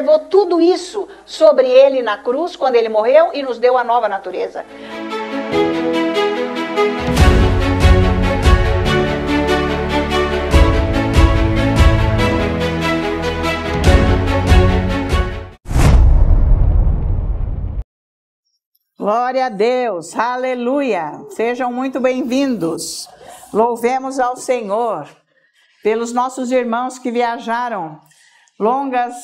levou tudo isso sobre ele na cruz, quando ele morreu, e nos deu a nova natureza. Glória a Deus, aleluia, sejam muito bem-vindos, louvemos ao Senhor, pelos nossos irmãos que viajaram longas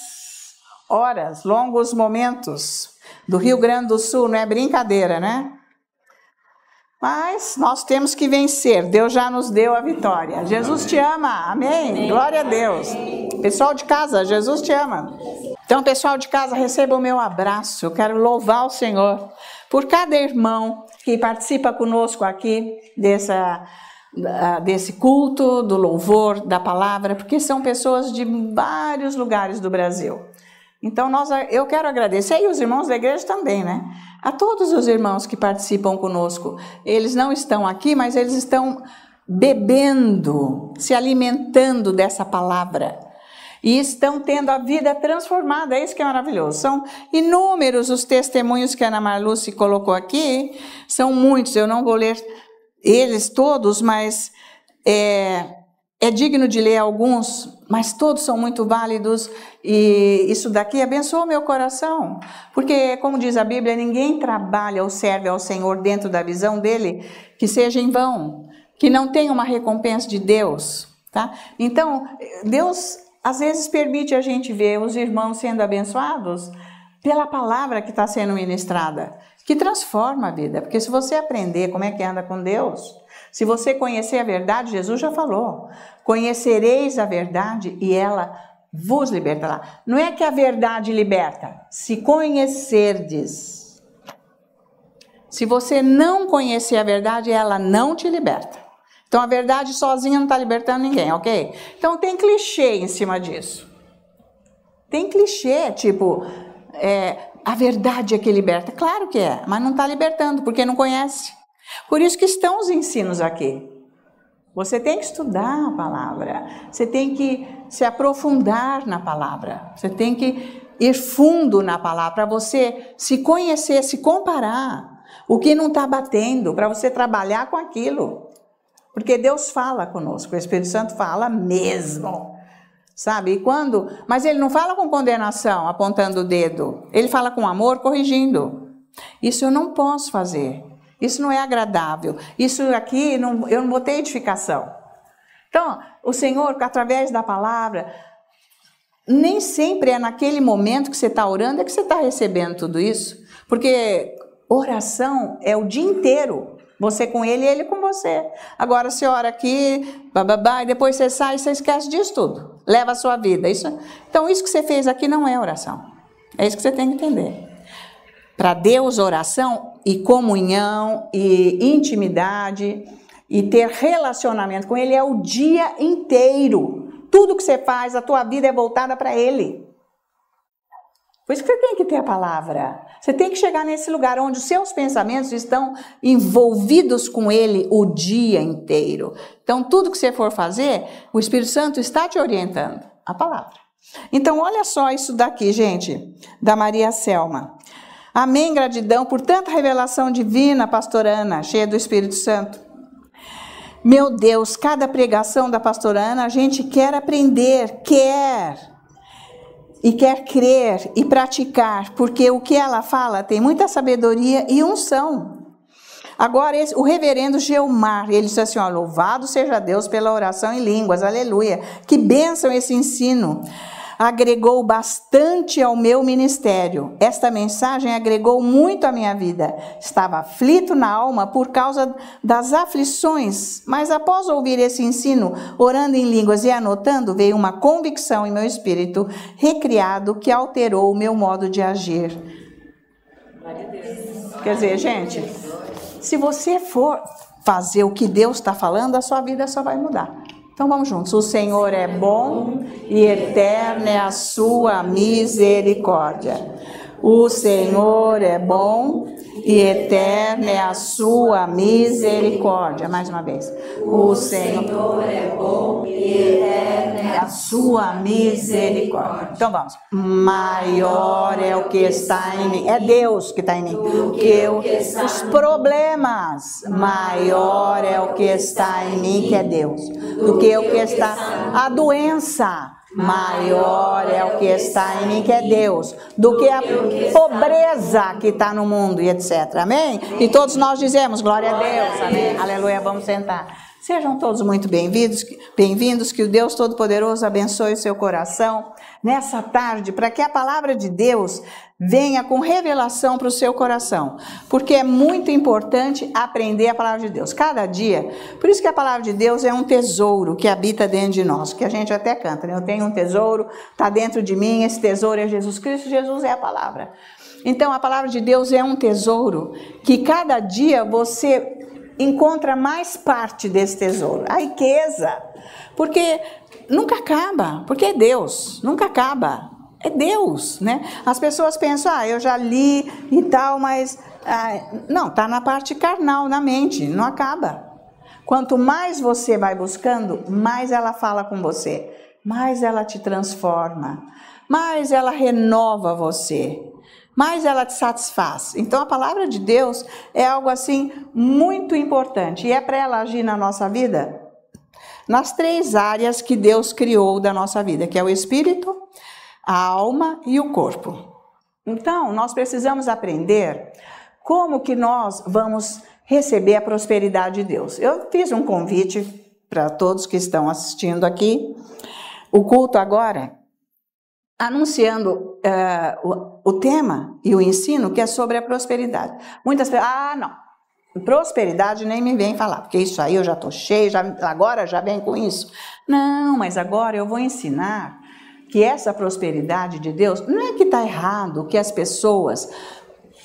horas, longos momentos, do Rio Grande do Sul, não é brincadeira, né? Mas nós temos que vencer, Deus já nos deu a vitória, Jesus te ama, amém? Glória a Deus, pessoal de casa, Jesus te ama. Então, pessoal de casa, receba o meu abraço, eu quero louvar o Senhor por cada irmão que participa conosco aqui desse culto, do louvor, da palavra, porque são pessoas de vários lugares do Brasil. Então, eu quero agradecer, e os irmãos da igreja também, né? A todos os irmãos que participam conosco. Eles não estão aqui, mas eles estão bebendo, se alimentando dessa palavra. E estão tendo a vida transformada, é isso que é maravilhoso. São inúmeros os testemunhos que a Ana Marluce colocou aqui, são muitos, eu não vou ler eles todos, mas é digno de ler alguns, mas todos são muito válidos, e isso daqui abençoa meu coração, porque, como diz a Bíblia, ninguém trabalha ou serve ao Senhor dentro da visão dele, que seja em vão, que não tenha uma recompensa de Deus, tá? Então, Deus às vezes permite a gente ver os irmãos sendo abençoados pela palavra que está sendo ministrada, que transforma a vida, porque se você aprender como é que anda com Deus, se você conhecer a verdade, Jesus já falou, conhecereis a verdade e ela vos libertará. Não é que a verdade liberta, se conhecerdes. Se você não conhecer a verdade, ela não te liberta. Então, a verdade sozinha não está libertando ninguém, ok? Então, tem clichê em cima disso. Tem clichê, tipo, a verdade é que liberta. Claro que é, mas não está libertando, porque não conhece. Por isso que estão os ensinos aqui. Você tem que estudar a palavra, você tem que se aprofundar na palavra, você tem que ir fundo na palavra, para você se conhecer, se comparar. O que não está batendo, para você trabalhar com aquilo. Porque Deus fala conosco, o Espírito Santo fala mesmo, sabe? E mas ele não fala com condenação, apontando o dedo. Ele fala com amor, corrigindo. Isso eu não posso fazer. Isso não é agradável. Isso aqui, eu não vou ter edificação. Então, o Senhor, através da palavra, nem sempre é naquele momento que você está orando, é que você está recebendo tudo isso. Porque oração é o dia inteiro. Você com ele e ele com você. Agora você ora aqui, bababá, e depois você sai e você esquece disso tudo. Leva a sua vida. Então isso que você fez aqui não é oração. É isso que você tem que entender. Para Deus, oração e comunhão e intimidade e ter relacionamento com ele é o dia inteiro. Tudo que você faz, a tua vida é voltada para ele. Por isso que você tem que ter a palavra. Você tem que chegar nesse lugar onde os seus pensamentos estão envolvidos com ele o dia inteiro. Então, tudo que você for fazer, o Espírito Santo está te orientando. A palavra. Então, olha só isso daqui, gente, da Maria Selma. Amém, gratidão por tanta revelação divina, pastora Ana, cheia do Espírito Santo. Meu Deus, cada pregação da pastora Ana, a gente quer aprender, quer crer e praticar, porque o que ela fala tem muita sabedoria e unção. Agora, o reverendo Geomar, ele disse assim, ó, louvado seja Deus pela oração em línguas, aleluia. Que bênção esse ensino. Agregou bastante ao meu ministério. Esta mensagem agregou muito à minha vida. Estava aflito na alma por causa das aflições, mas após ouvir esse ensino, orando em línguas e anotando, veio uma convicção em meu espírito recriado que alterou o meu modo de agir. Quer dizer, gente, se você for fazer o que Deus está falando, a sua vida só vai mudar. Então vamos juntos. O Senhor é bom e eterna é a sua misericórdia. O Senhor é bom e eterna é a sua misericórdia. Mais uma vez. O Senhor é bom e eterna é a sua misericórdia. Então vamos. Maior é o que está em mim. É Deus que está em mim. Do que os problemas. Maior é o que está em mim, que é Deus. Do que o que está. A doença. Maior é o que está em mim, que é Deus, do que a pobreza que está no mundo e etc. Amém? E todos nós dizemos, glória a Deus, amém, aleluia, vamos sentar. Sejam todos muito bem-vindos, que o Deus Todo-Poderoso abençoe o seu coração nessa tarde, para que a palavra de Deus venha com revelação para o seu coração, porque é muito importante aprender a palavra de Deus, cada dia. Por isso que a palavra de Deus é um tesouro que habita dentro de nós, que a gente até canta, né? Eu tenho um tesouro, está dentro de mim, esse tesouro é Jesus Cristo, Jesus é a palavra. Então a palavra de Deus é um tesouro que cada dia você encontra mais parte desse tesouro, a riqueza, porque nunca acaba, porque é Deus, nunca acaba, é Deus, né? As pessoas pensam, eu já li e tal, mas não, está na parte carnal, na mente, não acaba. Quanto mais você vai buscando, mais ela fala com você, mais ela te transforma, mais ela renova você, mais ela te satisfaz. Então a palavra de Deus é algo assim muito importante, e é para ela agir na nossa vida nas 3 áreas que Deus criou da nossa vida, que é o espírito, a alma e o corpo. Então nós precisamos aprender como que nós vamos receber a prosperidade de Deus. Eu fiz um convite para todos que estão assistindo aqui, o culto agora, anunciando o tema e o ensino que é sobre a prosperidade. Muitas pessoas, não, prosperidade nem me vem falar, porque isso aí eu já estou cheio, agora já vem com isso. Não, mas agora eu vou ensinar que essa prosperidade de Deus, não é que está errado, que as pessoas,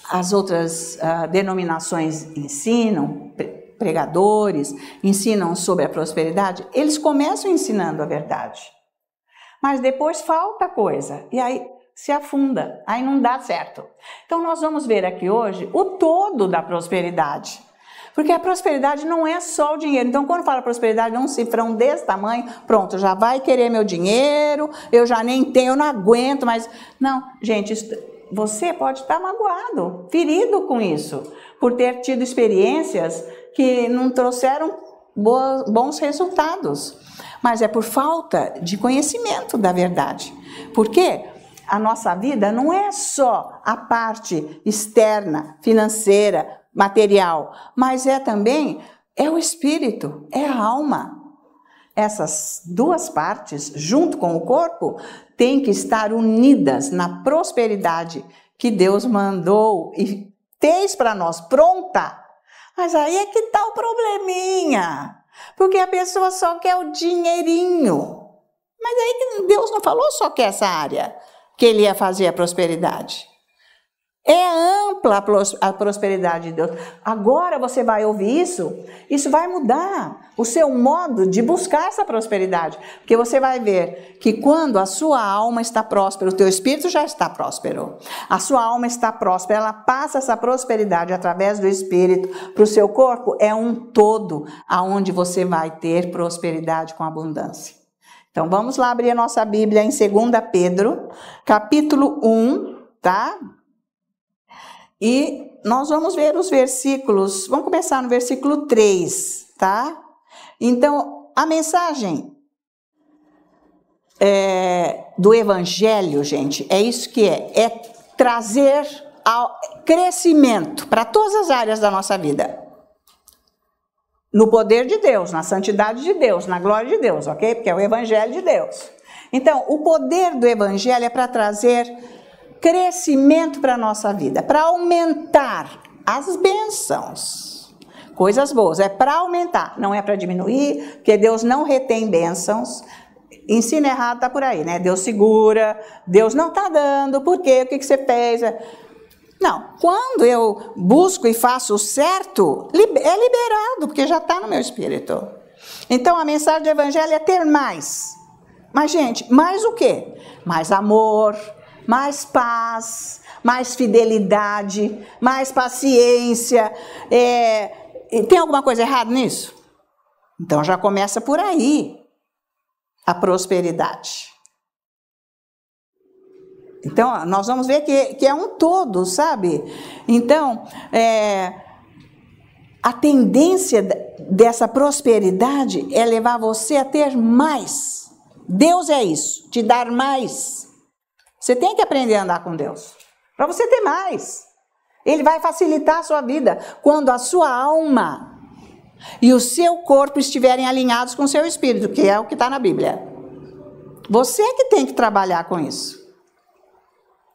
as outras denominações ensinam, pregadores ensinam sobre a prosperidade, eles começam ensinando a verdade. Mas depois falta coisa, e aí se afunda, aí não dá certo. Então nós vamos ver aqui hoje o todo da prosperidade. Porque a prosperidade não é só o dinheiro. Então quando fala prosperidade, é um cifrão desse tamanho, pronto, já vai querer meu dinheiro, eu já nem tenho, eu não aguento, mas... Não, gente, você pode estar magoado, ferido com isso, por ter tido experiências que não trouxeram bons resultados. Mas é por falta de conhecimento da verdade. Porque a nossa vida não é só a parte externa, financeira, material, mas é também o espírito, é a alma. Essas 2 partes, junto com o corpo, têm que estar unidas na prosperidade que Deus mandou e fez para nós, pronta. Mas aí é que está o probleminha. Porque a pessoa só quer o dinheirinho. Mas aí Deus não falou só que essa área que ele ia fazer a prosperidade. É ampla a prosperidade de Deus. Agora você vai ouvir isso vai mudar o seu modo de buscar essa prosperidade. Porque você vai ver que quando a sua alma está próspera, o teu espírito já está próspero. A sua alma está próspera, ela passa essa prosperidade através do espírito para o seu corpo. É um todo aonde você vai ter prosperidade com abundância. Então vamos lá abrir a nossa Bíblia em 2 Pedro, capítulo 1, tá? E nós vamos ver os versículos, vamos começar no versículo 3, tá? Então, a mensagem do Evangelho, gente, é isso que é trazer crescimento para todas as áreas da nossa vida. No poder de Deus, na santidade de Deus, na glória de Deus, ok? Porque é o Evangelho de Deus. Então, o poder do Evangelho é para trazer crescimento para a nossa vida, para aumentar as bênçãos, coisas boas, é para aumentar, não é para diminuir, porque Deus não retém bênçãos. Ensino errado está por aí, né? Deus segura, Deus não está dando, por quê? O que você fez? Não, quando eu busco e faço o certo, é liberado, porque já está no meu espírito. Então a mensagem do Evangelho é ter mais. Mas gente, mais o quê? Mais amor, mais paz, mais fidelidade, mais paciência. Tem alguma coisa errada nisso? Então já começa por aí a prosperidade. Então nós vamos ver que é um todo, sabe? Então, a tendência dessa prosperidade é levar você a ter mais. Deus é isso, te dar mais. Você tem que aprender a andar com Deus, para você ter mais. Ele vai facilitar a sua vida quando a sua alma e o seu corpo estiverem alinhados com o seu espírito, que é o que está na Bíblia. Você que tem que trabalhar com isso.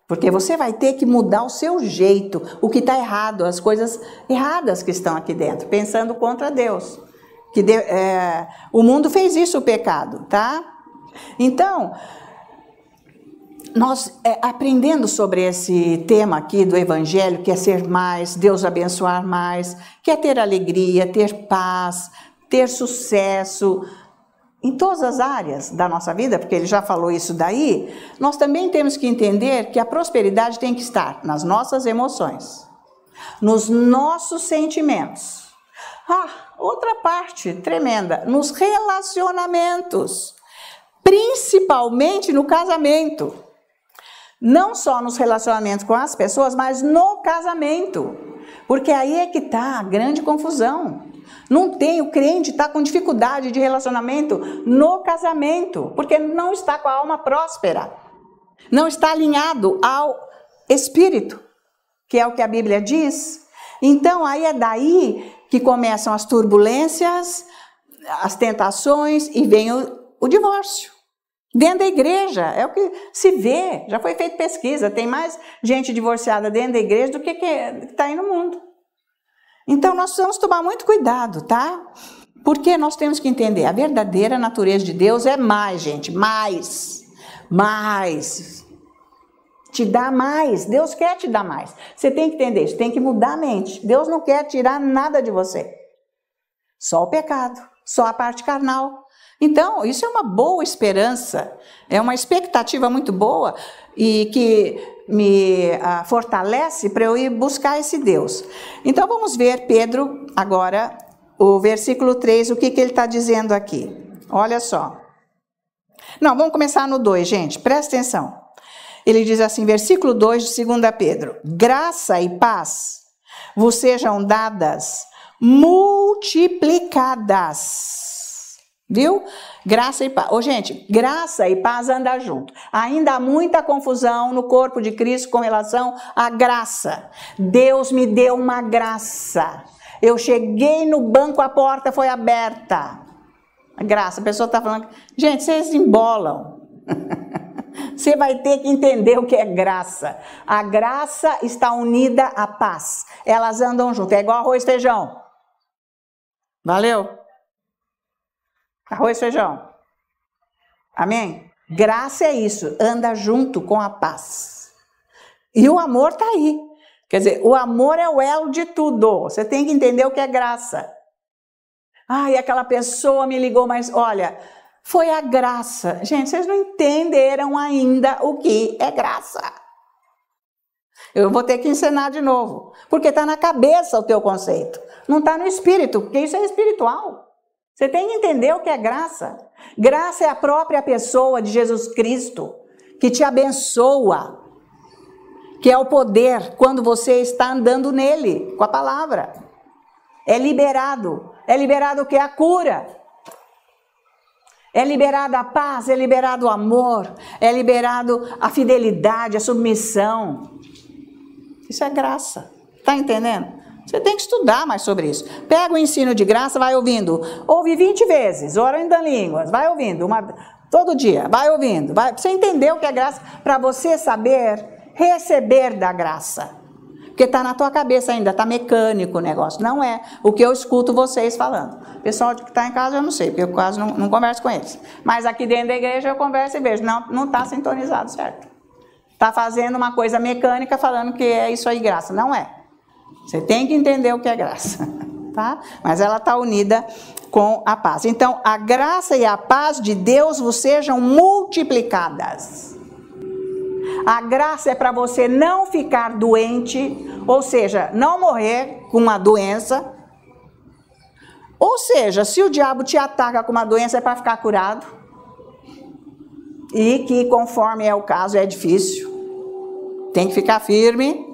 Porque você vai ter que mudar o seu jeito, o que está errado, as coisas erradas que estão aqui dentro, pensando contra Deus. O mundo fez isso, o pecado, tá? Então, nós aprendendo sobre esse tema aqui do Evangelho, que é ser mais, Deus abençoar mais, que é ter alegria, ter paz, ter sucesso, em todas as áreas da nossa vida, porque ele já falou isso daí, nós também temos que entender que a prosperidade tem que estar nas nossas emoções, nos nossos sentimentos. Outra parte tremenda, nos relacionamentos, principalmente no casamento. Não só nos relacionamentos com as pessoas, mas no casamento. Porque aí é que está a grande confusão. O crente está com dificuldade de relacionamento no casamento, porque não está com a alma próspera, não está alinhado ao Espírito, que é o que a Bíblia diz. Então aí é daí que começam as turbulências, as tentações e vem o divórcio. Dentro da igreja, é o que se vê, já foi feita pesquisa, tem mais gente divorciada dentro da igreja do que está aí no mundo. Então, nós precisamos tomar muito cuidado, tá? Porque nós temos que entender, a verdadeira natureza de Deus é mais, gente, mais. Te dá mais, Deus quer te dar mais. Você tem que entender isso, tem que mudar a mente. Deus não quer tirar nada de você. Só o pecado, só a parte carnal. Então, isso é uma boa esperança, é uma expectativa muito boa e que me fortalece para eu ir buscar esse Deus. Então, vamos ver Pedro, agora, o versículo 3, o que ele está dizendo aqui. Olha só. Não, vamos começar no 2, gente, presta atenção. Ele diz assim, versículo 2 de 2 Pedro. Graça e paz vos sejam dadas multiplicadas. Viu? Graça e paz. Gente, graça e paz andam junto. Ainda há muita confusão no corpo de Cristo com relação à graça. Deus me deu uma graça. Eu cheguei no banco, a porta foi aberta. A graça, a pessoa está falando... Gente, vocês embolam. Você vai ter que entender o que é graça. A graça está unida à paz. Elas andam junto. É igual arroz e feijão. Valeu? Arroz e feijão. Amém? Graça é isso, anda junto com a paz. E o amor está aí. Quer dizer, o amor é o elo de tudo. Você tem que entender o que é graça. E aquela pessoa me ligou, mas olha, foi a graça. Gente, vocês não entenderam ainda o que é graça. Eu vou ter que ensinar de novo, porque está na cabeça o teu conceito. Não está no espírito, porque isso é espiritual. Você tem que entender o que é graça. Graça é a própria pessoa de Jesus Cristo, que te abençoa, que é o poder quando você está andando nele, com a palavra. É liberado o que é a cura. É liberado a paz, é liberado o amor, é liberado a fidelidade, a submissão. Isso é graça, está entendendo? Você tem que estudar mais sobre isso. Pega o ensino de graça, vai ouvindo. Ouve 20 vezes, orando em línguas. Vai ouvindo, todo dia. Vai ouvindo. Você entendeu o que é graça? Para você saber receber da graça. Porque está na tua cabeça ainda, está mecânico o negócio. Não é o que eu escuto vocês falando. O pessoal que está em casa eu não sei, porque eu quase não converso com eles. Mas aqui dentro da igreja eu converso e vejo. Não está sintonizado, certo? Está fazendo uma coisa mecânica falando que é isso aí graça. Não é. Você tem que entender o que é graça, tá? Mas ela está unida com a paz. Então, a graça e a paz de Deus vos sejam multiplicadas. A graça é para você não ficar doente, ou seja, não morrer com uma doença. Ou seja, se o diabo te ataca com uma doença, é para ficar curado. E que, conforme é o caso, é difícil. Tem que ficar firme,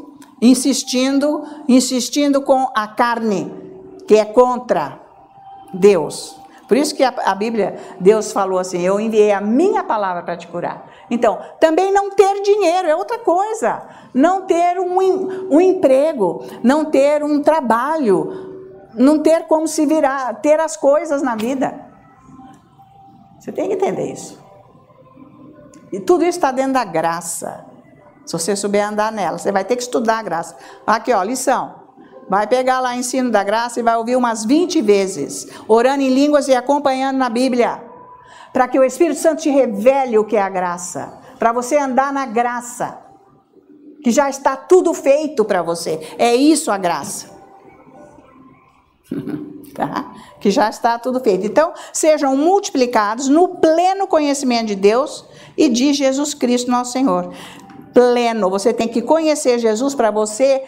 insistindo com a carne, que é contra Deus. Por isso que a Bíblia, Deus falou assim, eu enviei a minha palavra para te curar. Então, também não ter dinheiro é outra coisa. Não ter um emprego, não ter um trabalho, não ter como se virar, ter as coisas na vida. Você tem que entender isso. E tudo isso está dentro da graça. Se você souber andar nela, você vai ter que estudar a graça. Aqui, ó, lição. Vai pegar lá ensino da graça e vai ouvir umas 20 vezes, orando em línguas e acompanhando na Bíblia, para que o Espírito Santo te revele o que é a graça, para você andar na graça, que já está tudo feito para você. É isso a graça. Tá? Que já está tudo feito. Então, sejam multiplicados no pleno conhecimento de Deus e de Jesus Cristo, nosso Senhor. Pleno, você tem que conhecer Jesus para você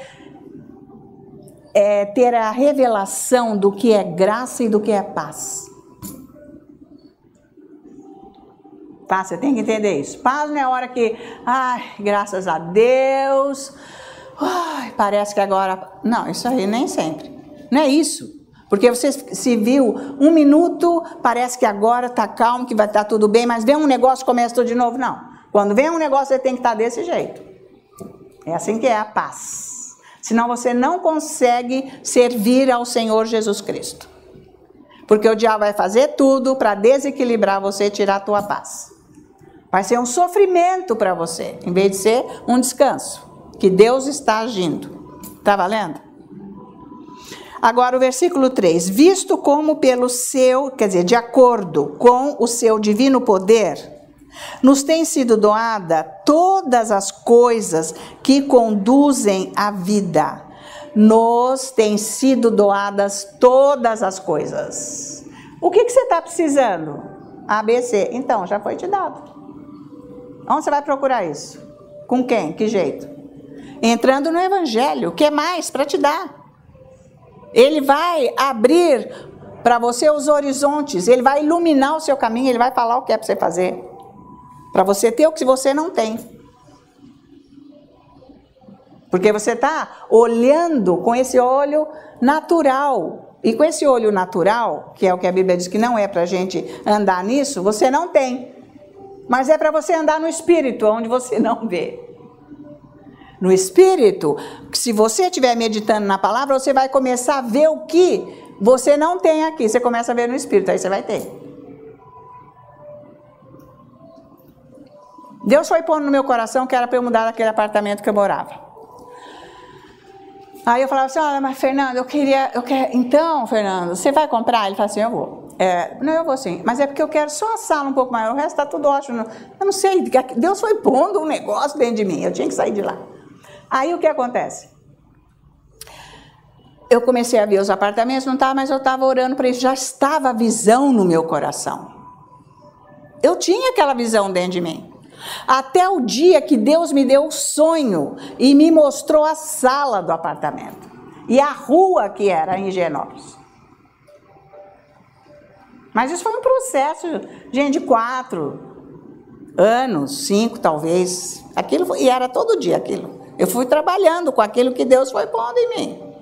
ter a revelação do que é graça e do que é paz. Tá? Você tem que entender isso. Paz não é a hora que, ai, graças a Deus, ai, parece que agora... Não, isso aí nem sempre. Não é isso. Porque você se viu um minuto, parece que agora está calmo, que vai estar tudo bem, mas vem um negócio e começa tudo de novo. Não. Quando vem um negócio, você tem que estar desse jeito. É assim que é a paz. Senão você não consegue servir ao Senhor Jesus Cristo. Porque o diabo vai fazer tudo para desequilibrar você e tirar a tua paz. Vai ser um sofrimento para você, em vez de ser um descanso. Que Deus está agindo. Está valendo? Agora o versículo 3. Visto como pelo seu, quer dizer, de acordo com o seu divino poder, nos tem sido doada todas as coisas que conduzem à vida. Nos tem sido doadas todas as coisas. O que você está precisando? A, B, C. Então, já foi te dado. Onde você vai procurar isso? Com quem? Que jeito? Entrando no Evangelho. O que mais para te dar? Ele vai abrir para você os horizontes. Ele vai iluminar o seu caminho. Ele vai falar o que é para você fazer. Para você ter o que você não tem. Porque você está olhando com esse olho natural. E com esse olho natural, que é o que a Bíblia diz que não é para a gente andar nisso, você não tem. Mas é para você andar no Espírito, onde você não vê. No Espírito, se você estiver meditando na palavra, você vai começar a ver o que você não tem aqui. Você começa a ver no Espírito, aí você vai ter. Deus foi pondo no meu coração que era para eu mudar daquele apartamento que eu morava. Aí eu falava assim, olha, mas Fernando, eu quero... Então, Fernando, você vai comprar? Ele falou assim, eu vou. Não, eu vou sim. Mas é porque eu quero só a sala um pouco maior, o resto está tudo ótimo. Eu não sei, Deus foi pondo um negócio dentro de mim, eu tinha que sair de lá. Aí o que acontece? Eu comecei a ver os apartamentos, não estava, mas eu estava orando para isso, já estava a visão no meu coração. Eu tinha aquela visão dentro de mim. Até o dia que Deus me deu o sonho e me mostrou a sala do apartamento. E a rua que era em Higienópolis. Mas isso foi um processo, gente, de 4 anos, 5 talvez. E era todo dia aquilo. Eu fui trabalhando com aquilo que Deus foi pondo em mim.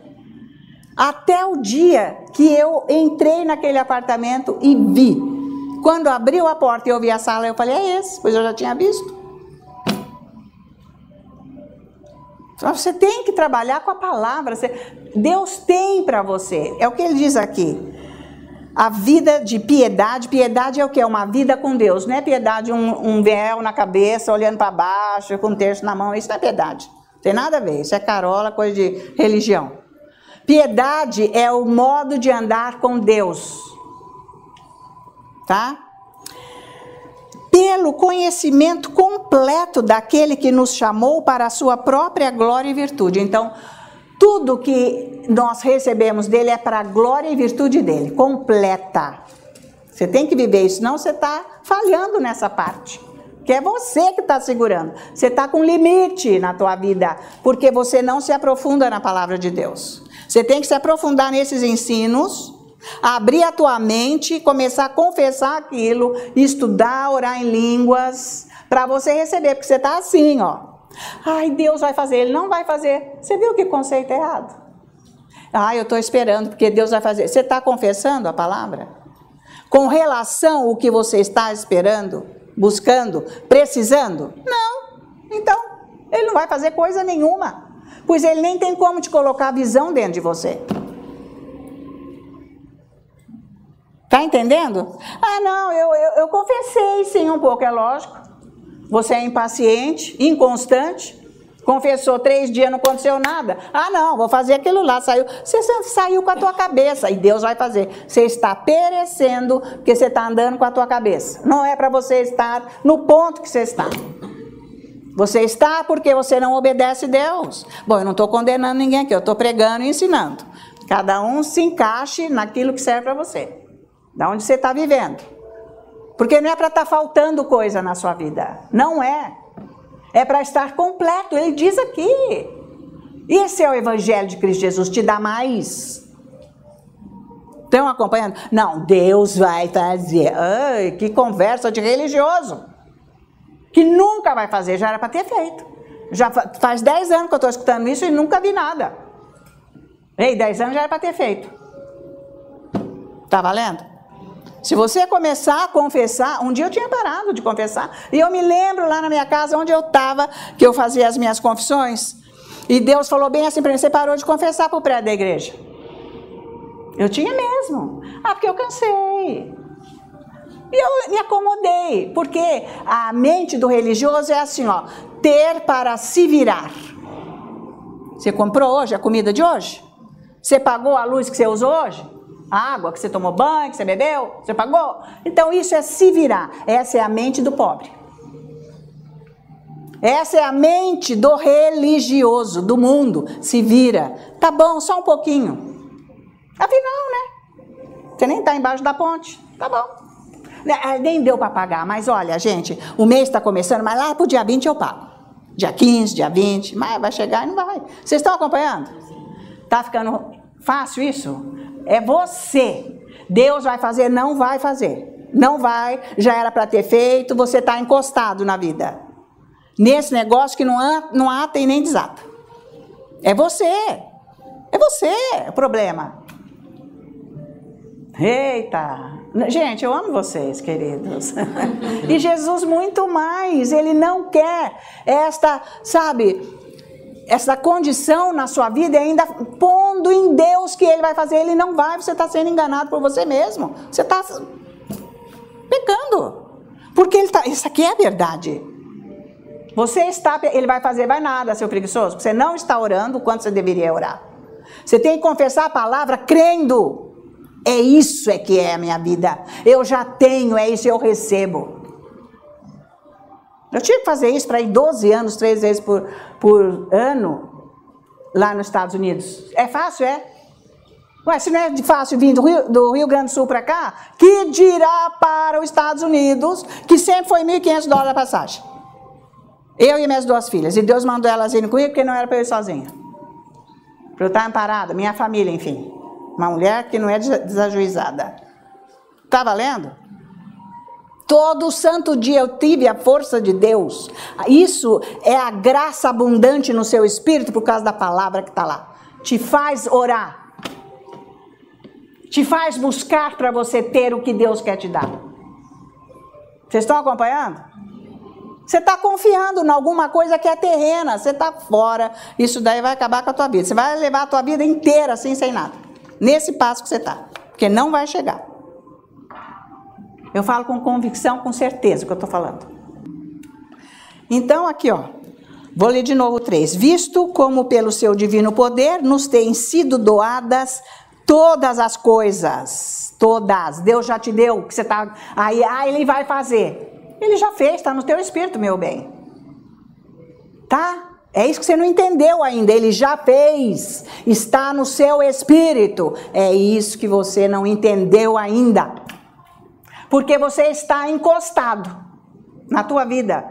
Até o dia que eu entrei naquele apartamento e vi. Quando abriu a porta e eu vi a sala, eu falei, é esse, pois eu já tinha visto. Você tem que trabalhar com a palavra. Deus tem para você. É o que ele diz aqui. A vida de piedade. Piedade é o que? É uma vida com Deus. Não é piedade um véu na cabeça, olhando para baixo, com um terço na mão. Isso não é piedade. Não tem nada a ver. Isso é carola, coisa de religião. Piedade é o modo de andar com Deus. Tá? Pelo conhecimento completo daquele que nos chamou para a sua própria glória e virtude. Então, tudo que nós recebemos dele é para a glória e virtude dele, completa. Você tem que viver isso, senão você está falhando nessa parte. Que é você que está segurando. Você está com limite na tua vida, porque você não se aprofunda na palavra de Deus. Você tem que se aprofundar nesses ensinos, abrir a tua mente, começar a confessar aquilo, estudar, orar em línguas, para você receber, porque você está assim, ó. Ai, Deus vai fazer, Ele não vai fazer. Você viu que conceito errado? Ah, eu estou esperando, porque Deus vai fazer. Você está confessando a palavra? Com relação ao que você está esperando, buscando, precisando? Não. Então, Ele não vai fazer coisa nenhuma, pois Ele nem tem como te colocar visão dentro de você. Tá entendendo? Ah, não, eu confessei sim um pouco, é lógico. Você é impaciente, inconstante, confessou 3 dias, não aconteceu nada. Ah, não, vou fazer aquilo lá, saiu. Você saiu com a tua cabeça e Deus vai fazer. Você está perecendo porque você está andando com a tua cabeça. Não é para você estar no ponto que você está. Você está porque você não obedece a Deus. Bom, eu não estou condenando ninguém aqui, eu estou pregando e ensinando. Cada um se encaixe naquilo que serve para você. Da onde você está vivendo. Porque não é para estar faltando coisa na sua vida. Não é. É para estar completo. Ele diz aqui. Esse é o Evangelho de Cristo Jesus. Te dá mais. Estão acompanhando? Não, Deus vai fazer. Ai, que conversa de religioso. Que nunca vai fazer. Já era para ter feito. Já faz 10 anos que eu estou escutando isso e nunca vi nada. Ei, 10 anos já era para ter feito. Tá valendo? Se você começar a confessar, um dia eu tinha parado de confessar, e eu me lembro lá na minha casa, onde eu estava, que eu fazia as minhas confissões, e Deus falou bem assim para mim, você parou de confessar para o prédio da igreja. Eu tinha mesmo. Ah, porque eu cansei. E eu me acomodei, porque a mente do religioso é assim, ó, ter para se virar. Você comprou hoje a comida de hoje? Você pagou a luz que você usou hoje? A água que você tomou banho, que você bebeu, você pagou? Então isso é se virar. Essa é a mente do pobre. Essa é a mente do religioso, do mundo. Se vira. Tá bom, só um pouquinho. Afinal, né? Você nem está embaixo da ponte. Tá bom. Nem deu para pagar, mas olha, gente, o mês está começando, mas lá pro dia 20 eu pago. Dia 15, dia 20, mas vai chegar e não vai. Vocês estão acompanhando? Tá ficando fácil isso? É você. Deus vai fazer, não vai fazer. Não vai, já era para ter feito, você está encostado na vida. Nesse negócio que não ata e nem desata. É você. É você o problema. Eita. Gente, eu amo vocês, queridos. E Jesus muito mais. Ele não quer esta, sabe, essa condição na sua vida, ainda pondo em Deus que Ele vai fazer. Ele não vai, você está sendo enganado por você mesmo. Você está pecando. Porque isso aqui é a verdade. Ele vai fazer, vai nada, seu preguiçoso. Você não está orando o quanto você deveria orar. Você tem que confessar a palavra crendo. É isso é que é a minha vida. Eu já tenho, é isso, eu recebo. Eu tive que fazer isso para ir 12 anos, 3 vezes por ano, lá nos Estados Unidos. É fácil, é? Ué, se não é fácil vir do Rio Grande do Sul para cá, que dirá para os Estados Unidos, que sempre foi $1.500 a passagem. Eu e minhas 2 filhas. E Deus mandou elas irem comigo, porque não era para eu ir sozinha. Para eu estar amparada, minha família, enfim. Uma mulher que não é desajuizada. Tá valendo? Todo santo dia eu tive a força de Deus. Isso é a graça abundante no seu espírito por causa da palavra que está lá. Te faz orar. Te faz buscar para você ter o que Deus quer te dar. Vocês estão acompanhando? Você está confiando em alguma coisa que é terrena. Você está fora. Isso daí vai acabar com a tua vida. Você vai levar a tua vida inteira assim, sem nada. Nesse passo que você está. Porque não vai chegar. Eu falo com convicção, com certeza o que eu estou falando. Então, aqui, ó. Vou ler de novo 3. Visto como pelo seu divino poder nos têm sido doadas todas as coisas. Todas. Deus já te deu. Que você tá aí, Ele vai fazer. Ele já fez, está no teu espírito, meu bem. Tá? É isso que você não entendeu ainda. Ele já fez. Está no seu espírito. É isso que você não entendeu ainda. Porque você está encostado. na tua vida.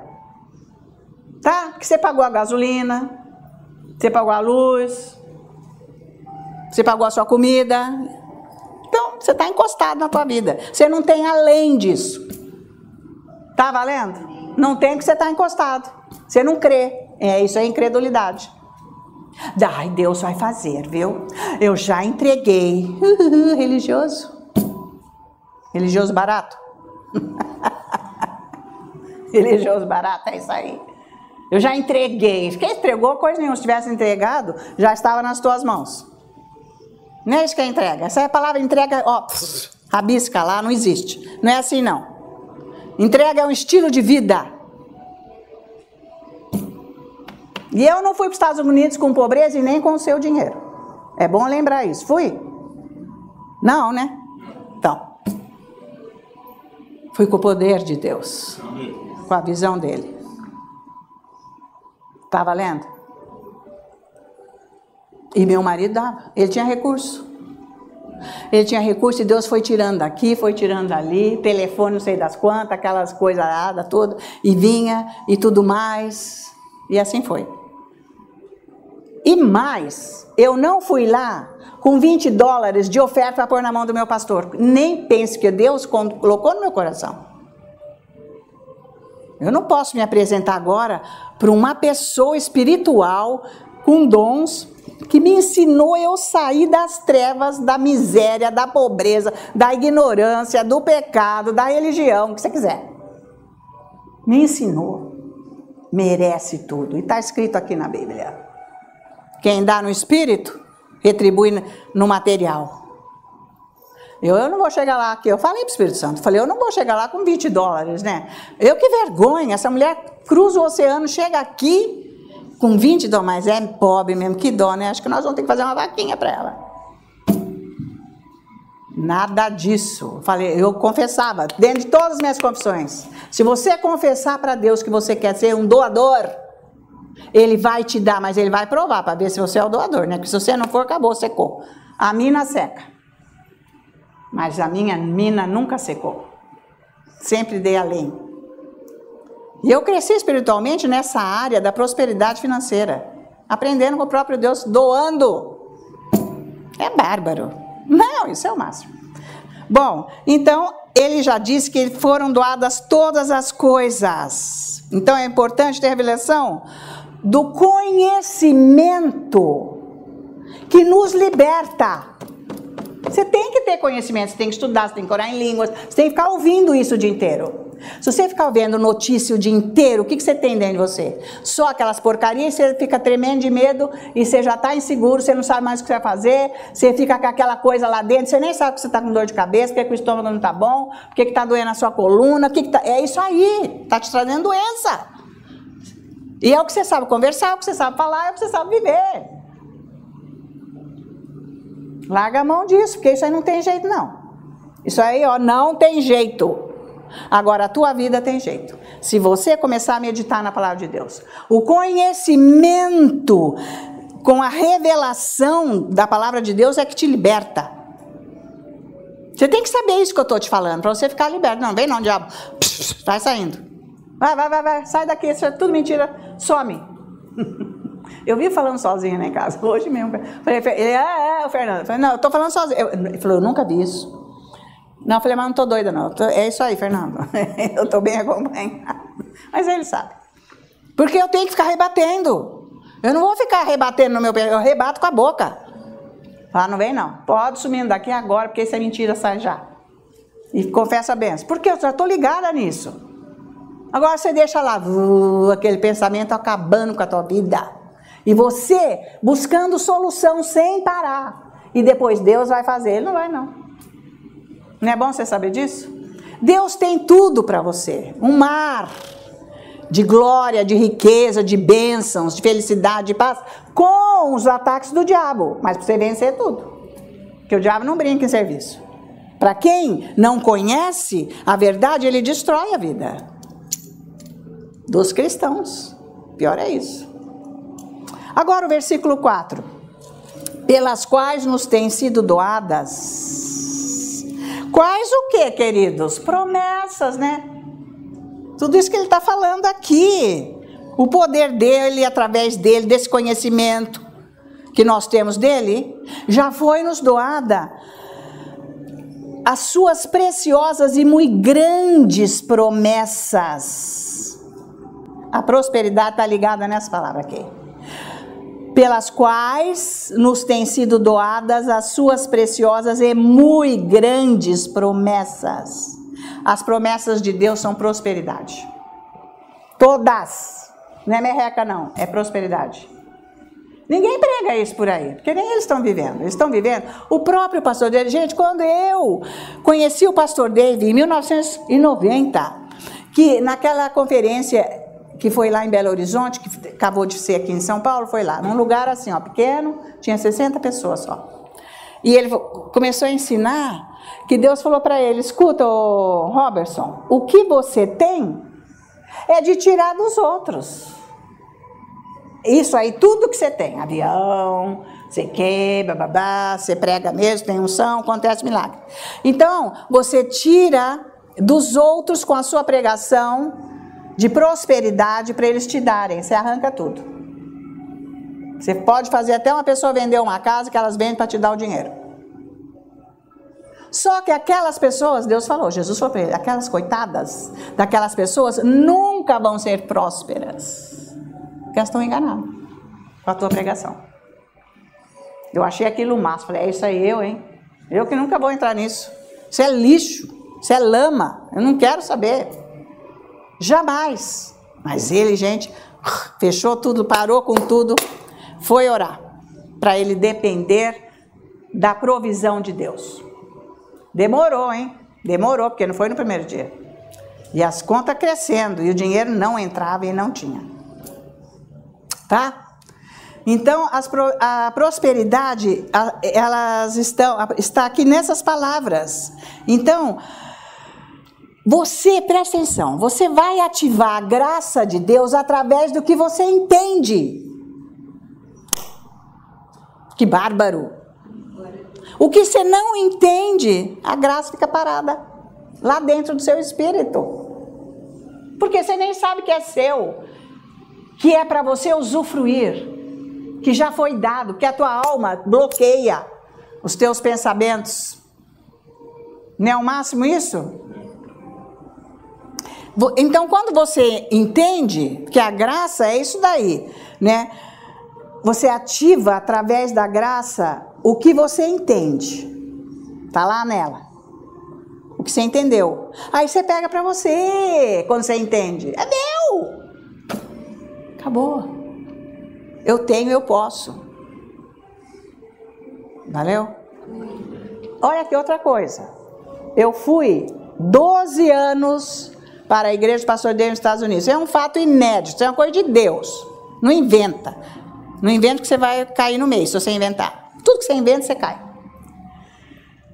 Tá? Que você pagou a gasolina, você pagou a luz, você pagou a sua comida. Então, você está encostado na tua vida. Você não tem além disso. Tá valendo? Não tem porque você está encostado. Você não crê. Isso é incredulidade. Ai, Deus vai fazer, viu? Eu já entreguei. Religioso. Religioso barato. Religioso barato, é isso aí. Eu já entreguei. Quem entregou, coisa nenhuma. Se tivesse entregado, já estava nas tuas mãos. Não é isso que é entrega. Essa é a palavra entrega, ó, rabisca lá, não existe. Não é assim, não. Entrega é um estilo de vida. E eu não fui para os Estados Unidos com pobreza e nem com o seu dinheiro. É bom lembrar isso. Fui? Não, né? Então. Fui com o poder de Deus. Com a visão dele. Tá valendo? E meu marido dava. Ele tinha recurso. Ele tinha recurso e Deus foi tirando daqui, foi tirando dali, telefone não sei das quantas, aquelas coisas nada, tudo, e vinha e tudo mais. E assim foi. E mais, eu não fui lá com $20 de oferta para pôr na mão do meu pastor. Nem pense que Deus colocou no meu coração. Eu não posso me apresentar agora para uma pessoa espiritual com dons que me ensinou eu sair das trevas, da miséria, da pobreza, da ignorância, do pecado, da religião, o que você quiser. Me ensinou. Merece tudo. E está escrito aqui na Bíblia. Quem dá no espírito, retribui no material. Eu não vou chegar lá aqui, eu falei para o Espírito Santo, falei, eu não vou chegar lá com $20, né? Eu que vergonha, essa mulher cruza o oceano, chega aqui com $20, mas é pobre mesmo, que dó, né? Acho que nós vamos ter que fazer uma vaquinha para ela. Nada disso. Falei, eu confessava, dentro de todas as minhas confissões, se você confessar para Deus que você quer ser um doador, Ele vai te dar, mas Ele vai provar para ver se você é o doador, né? Porque se você não for, acabou, secou. A mina seca. Mas a minha mina nunca secou. Sempre dei além. E eu cresci espiritualmente nessa área da prosperidade financeira. Aprendendo com o próprio Deus, doando. É bárbaro. Não, isso é o máximo. Bom, então, ele já disse que foram doadas todas as coisas. Então, é importante ter a revelação do conhecimento que nos liberta. Você tem que ter conhecimento, você tem que estudar, você tem que orar em línguas, você tem que ficar ouvindo isso o dia inteiro. Se você ficar vendo notícia o dia inteiro, o que você tem dentro de você? Só aquelas porcarias, você fica tremendo de medo e você já está inseguro, você não sabe mais o que você vai fazer, você fica com aquela coisa lá dentro, você nem sabe que você está com dor de cabeça, porque o estômago não está bom, porque está doendo a sua coluna, é isso aí, está te trazendo doença. E é o que você sabe conversar, é o que você sabe falar, é o que você sabe viver. Larga a mão disso, porque isso aí não tem jeito não. Isso aí, ó, não tem jeito. Agora, a tua vida tem jeito. Se você começar a meditar na palavra de Deus, o conhecimento com a revelação da palavra de Deus é que te liberta. Você tem que saber isso que eu estou te falando, para você ficar liberto. Não, vem não, diabo. Vai saindo. Vai, sai daqui, isso é tudo mentira. Some. Eu vi falando sozinha lá em casa, hoje mesmo. Falei, o Fernando. Falei, não, eu tô falando sozinha. Ele falou, eu nunca vi isso. Não, eu falei, mas não tô doida não. É isso aí, Fernando. Eu tô bem acompanhada. Mas ele sabe. Porque eu tenho que ficar rebatendo. Eu não vou ficar rebatendo no meu pé, eu rebato com a boca. Fala, não vem não. Pode sumindo daqui agora, porque isso é mentira, sai já. E confessa a benção. Porque eu já tô ligada nisso. Agora você deixa lá, aquele pensamento acabando com a tua vida. E você buscando solução sem parar. E depois Deus vai fazer. Ele não vai não. Não é bom você saber disso? Deus tem tudo para você. Um mar de glória, de riqueza, de bênçãos, de felicidade, de paz. Com os ataques do diabo. Mas para você vencer tudo. Porque o diabo não brinca em serviço. Para quem não conhece a verdade, ele destrói a vida dos cristãos. Pior é isso. Agora o versículo 4. Pelas quais nos têm sido doadas. Quais o quê, queridos? Promessas, né? Tudo isso que ele está falando aqui. O poder dele, através dele, desse conhecimento que nós temos dele, já foi nos doada as suas preciosas e muito grandes promessas. A prosperidade está ligada nessa palavra aqui. Pelas quais nos têm sido doadas as suas preciosas e muito grandes promessas. As promessas de Deus são prosperidade. Todas. Não é merreca não, é prosperidade. Ninguém prega isso por aí, porque nem eles estão vivendo. Eles estão vivendo. O próprio pastor David, gente, quando eu conheci o pastor David em 1990, que naquela conferência que foi lá em Belo Horizonte, que acabou de ser aqui em São Paulo, foi lá, num lugar assim, ó, pequeno, tinha 60 pessoas só. E ele começou a ensinar que Deus falou para ele, escuta, Robertson, o que você tem é de tirar dos outros. Isso aí, tudo que você tem, avião, você quebra, babá, você prega mesmo, tem unção, acontece milagre. Então, você tira dos outros com a sua pregação de prosperidade para eles te darem, você arranca tudo. Você pode fazer até uma pessoa vender uma casa que elas vendem para te dar o dinheiro. Só que aquelas pessoas, Deus falou, Jesus falou para ele, aquelas coitadas daquelas pessoas nunca vão ser prósperas. Porque elas estão enganadas com a tua pregação. Eu achei aquilo massa, falei, é isso aí hein? Eu que nunca vou entrar nisso. Isso é lixo, isso é lama, eu não quero saber. Jamais. Mas ele, gente, fechou tudo, parou com tudo, foi orar. Para ele depender da provisão de Deus. Demorou, hein? Demorou, porque não foi no primeiro dia. E as contas crescendo, e o dinheiro não entrava e não tinha. Tá? Então, a prosperidade, elas está aqui nessas palavras. Então, você, presta atenção, você vai ativar a graça de Deus através do que você entende. Que bárbaro! O que você não entende, a graça fica parada lá dentro do seu espírito. Porque você nem sabe que é seu, que é para você usufruir, que já foi dado, que a tua alma bloqueia os teus pensamentos. Não é o máximo isso? Então, quando você entende que a graça é isso daí, né? Você ativa através da graça o que você entende. Tá lá nela. O que você entendeu. Aí você pega para você, quando você entende. É meu! Acabou. Eu tenho, eu posso. Valeu? Olha aqui outra coisa. Eu fui 12 anos para a igreja do pastor David nos Estados Unidos. É um fato inédito, é uma coisa de Deus. Não inventa. Não inventa que você vai cair no meio, se você inventar. Tudo que você inventa, você cai.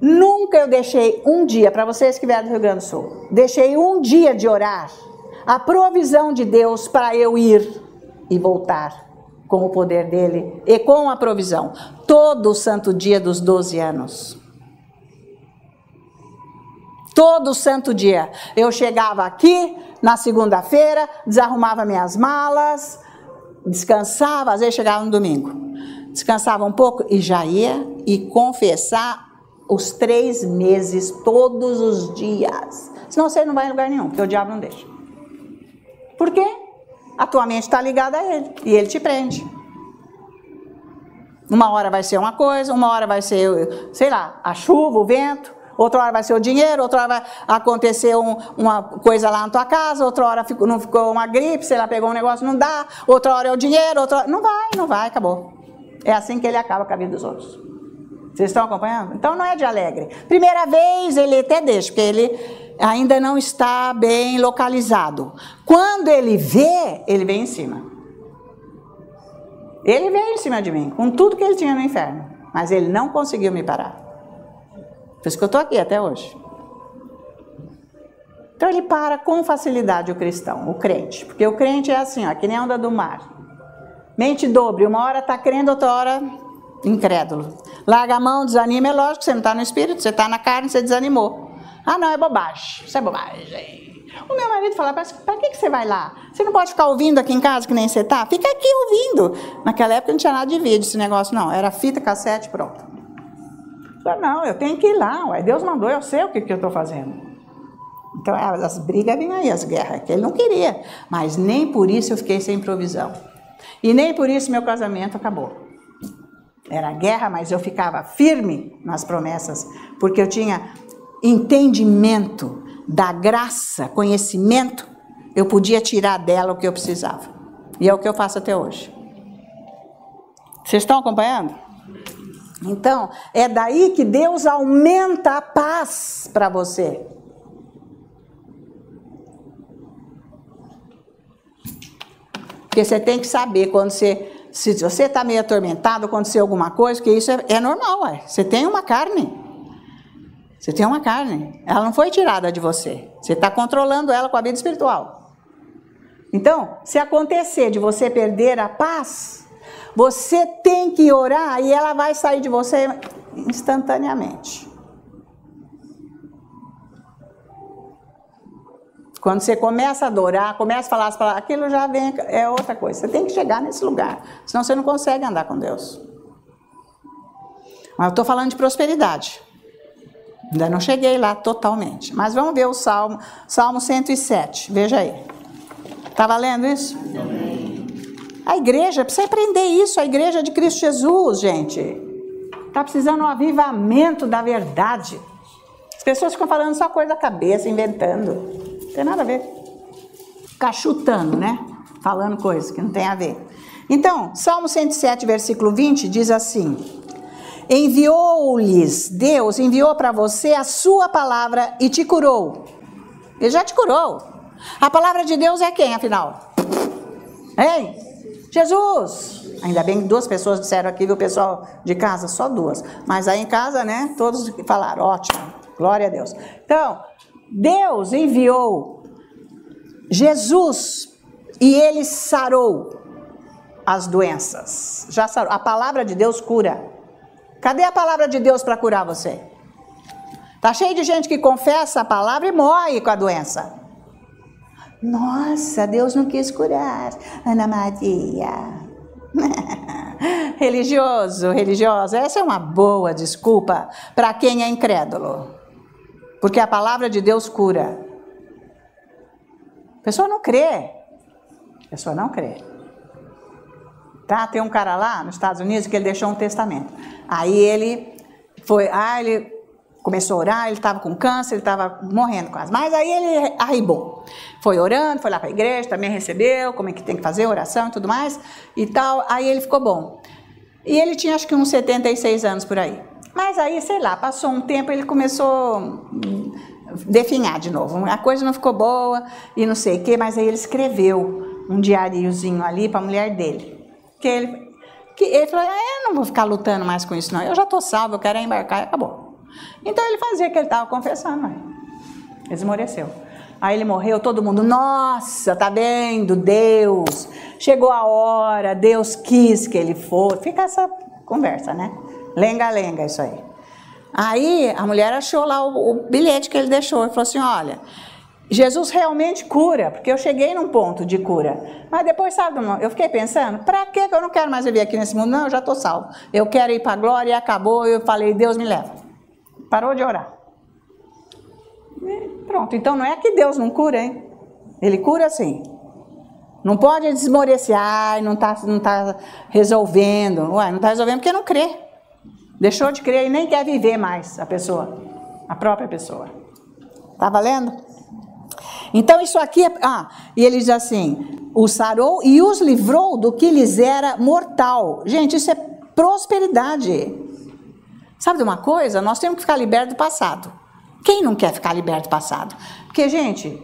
Nunca eu deixei um dia, para vocês que vieram do Rio Grande do Sul, deixei um dia de orar a provisão de Deus para eu ir e voltar com o poder dele e com a provisão. Todo o santo dia dos 12 anos. Todo santo dia. Eu chegava aqui na segunda-feira, desarrumava minhas malas, descansava, às vezes chegava no domingo. Descansava um pouco e já ia e confessar os 3 meses, todos os dias. Senão você não vai em lugar nenhum, porque o diabo não deixa. Por quê? A tua mente está ligada a ele e ele te prende. Uma hora vai ser uma coisa, uma hora vai ser, sei lá, a chuva, o vento, outra hora vai ser o dinheiro, outra hora vai acontecer uma coisa lá na tua casa, outra hora não ficou uma gripe, sei lá, pegou um negócio, não dá, outra hora é o dinheiro, outra hora... Não vai, acabou. É assim que ele acaba com a vida dos outros. Vocês estão acompanhando? Então não é de alegre. Primeira vez ele até deixa, porque ele ainda não está bem localizado. Quando ele vê, ele vem em cima. Ele veio em cima de mim, com tudo que ele tinha no inferno. Mas ele não conseguiu me parar. Por isso que eu estou aqui até hoje. Então ele para com facilidade o cristão, o crente. Porque o crente é assim, ó, que nem a onda do mar. Mente dobre, uma hora está crendo, outra hora incrédulo. Larga a mão, desanima, é lógico que você não está no espírito, você está na carne, você desanimou. Ah não, é bobagem, isso é bobagem. O meu marido fala, para que você vai lá? Você não pode ficar ouvindo aqui em casa que nem você está? Fica aqui ouvindo. Naquela época não tinha nada de vídeo esse negócio, não. Era fita, cassete, pronto. Eu falei, não, eu tenho que ir lá. Ué, Deus mandou, eu sei o que eu estou fazendo. Então as brigas vinham aí, as guerras, que ele não queria. Mas nem por isso eu fiquei sem provisão. E nem por isso meu casamento acabou. Era guerra, mas eu ficava firme nas promessas, porque eu tinha entendimento da graça, conhecimento, eu podia tirar dela o que eu precisava. E é o que eu faço até hoje. Vocês estão acompanhando? Então, é daí que Deus aumenta a paz para você. Porque você tem que saber quando se você está meio atormentado, aconteceu alguma coisa, que isso é normal, ué. Você tem uma carne. Você tem uma carne, ela não foi tirada de você. Você está controlando ela com a vida espiritual. Então, se acontecer de você perder a paz, você tem que orar e ela vai sair de você instantaneamente. Quando você começa a adorar, começa a falar as palavras, aquilo já vem, é outra coisa. Você tem que chegar nesse lugar, senão você não consegue andar com Deus. Mas eu estou falando de prosperidade. Ainda não cheguei lá totalmente. Mas vamos ver o Salmo 107. Veja aí. Está valendo isso? A igreja, precisa aprender isso. A igreja de Cristo Jesus, gente. Está precisando de um avivamento da verdade. As pessoas ficam falando só coisa da cabeça, inventando. Não tem nada a ver. Ficar chutando, né? Falando coisas que não tem a ver. Então, Salmo 107, versículo 20, diz assim: enviou-lhes, Deus enviou para você a sua palavra e te curou. Ele já te curou. A palavra de Deus é quem, afinal? Hein? Jesus. Ainda bem que 2 pessoas disseram aqui, viu, pessoal de casa? Só 2. Mas aí em casa, né, todos falaram, ótimo, glória a Deus. Então, Deus enviou Jesus e ele sarou as doenças. Já sarou. A palavra de Deus cura. Cadê a palavra de Deus para curar você? Tá cheio de gente que confessa a palavra e morre com a doença. Nossa, Deus não quis curar Ana Maria. Religiosa. Essa é uma boa desculpa para quem é incrédulo. Porque a palavra de Deus cura. A pessoa não crê. Tá? Tem um cara lá nos Estados Unidos que ele deixou um testamento. Aí ele começou a orar, ele estava com câncer, ele estava morrendo quase. Mas aí ele arribou. Foi orando, foi lá para a igreja, também recebeu, como é que tem que fazer, oração e tudo mais, e tal. Aí ele ficou bom. E ele tinha acho que uns 76 anos por aí. Mas aí, sei lá, passou um tempo, ele começou a definhar de novo. A coisa não ficou boa e não sei o quê, mas aí ele escreveu um diáriozinho ali para a mulher dele. Que ele falou, eu não vou ficar lutando mais com isso não, eu já estou salvo, eu quero embarcar e acabou. Então ele fazia o que ele estava confessando, ele esmoreceu. Aí ele morreu, todo mundo, nossa, tá vendo, Deus, chegou a hora, Deus quis que ele fosse. Fica essa conversa, né? Lenga-lenga isso aí. Aí a mulher achou lá o bilhete que ele deixou e falou assim, olha, Jesus realmente cura, porque eu cheguei num ponto de cura. Mas depois, sabe, eu fiquei pensando, para que eu não quero mais viver aqui nesse mundo? Não, eu já estou salvo. Eu quero ir para a glória e acabou. Eu falei, Deus me leva. Parou de orar. E pronto, então não é que Deus não cura, hein? Ele cura sim. Não pode desmorecer, não está resolvendo. Ué, não está resolvendo porque não crê. Deixou de crer e nem quer viver mais a pessoa, a própria pessoa. Tá valendo? Então isso aqui é... e ele diz assim, o sarou e os livrou do que lhes era mortal. Gente, isso é prosperidade. Sabe de uma coisa? Nós temos que ficar libertos do passado. Quem não quer ficar liberto do passado? Porque, gente,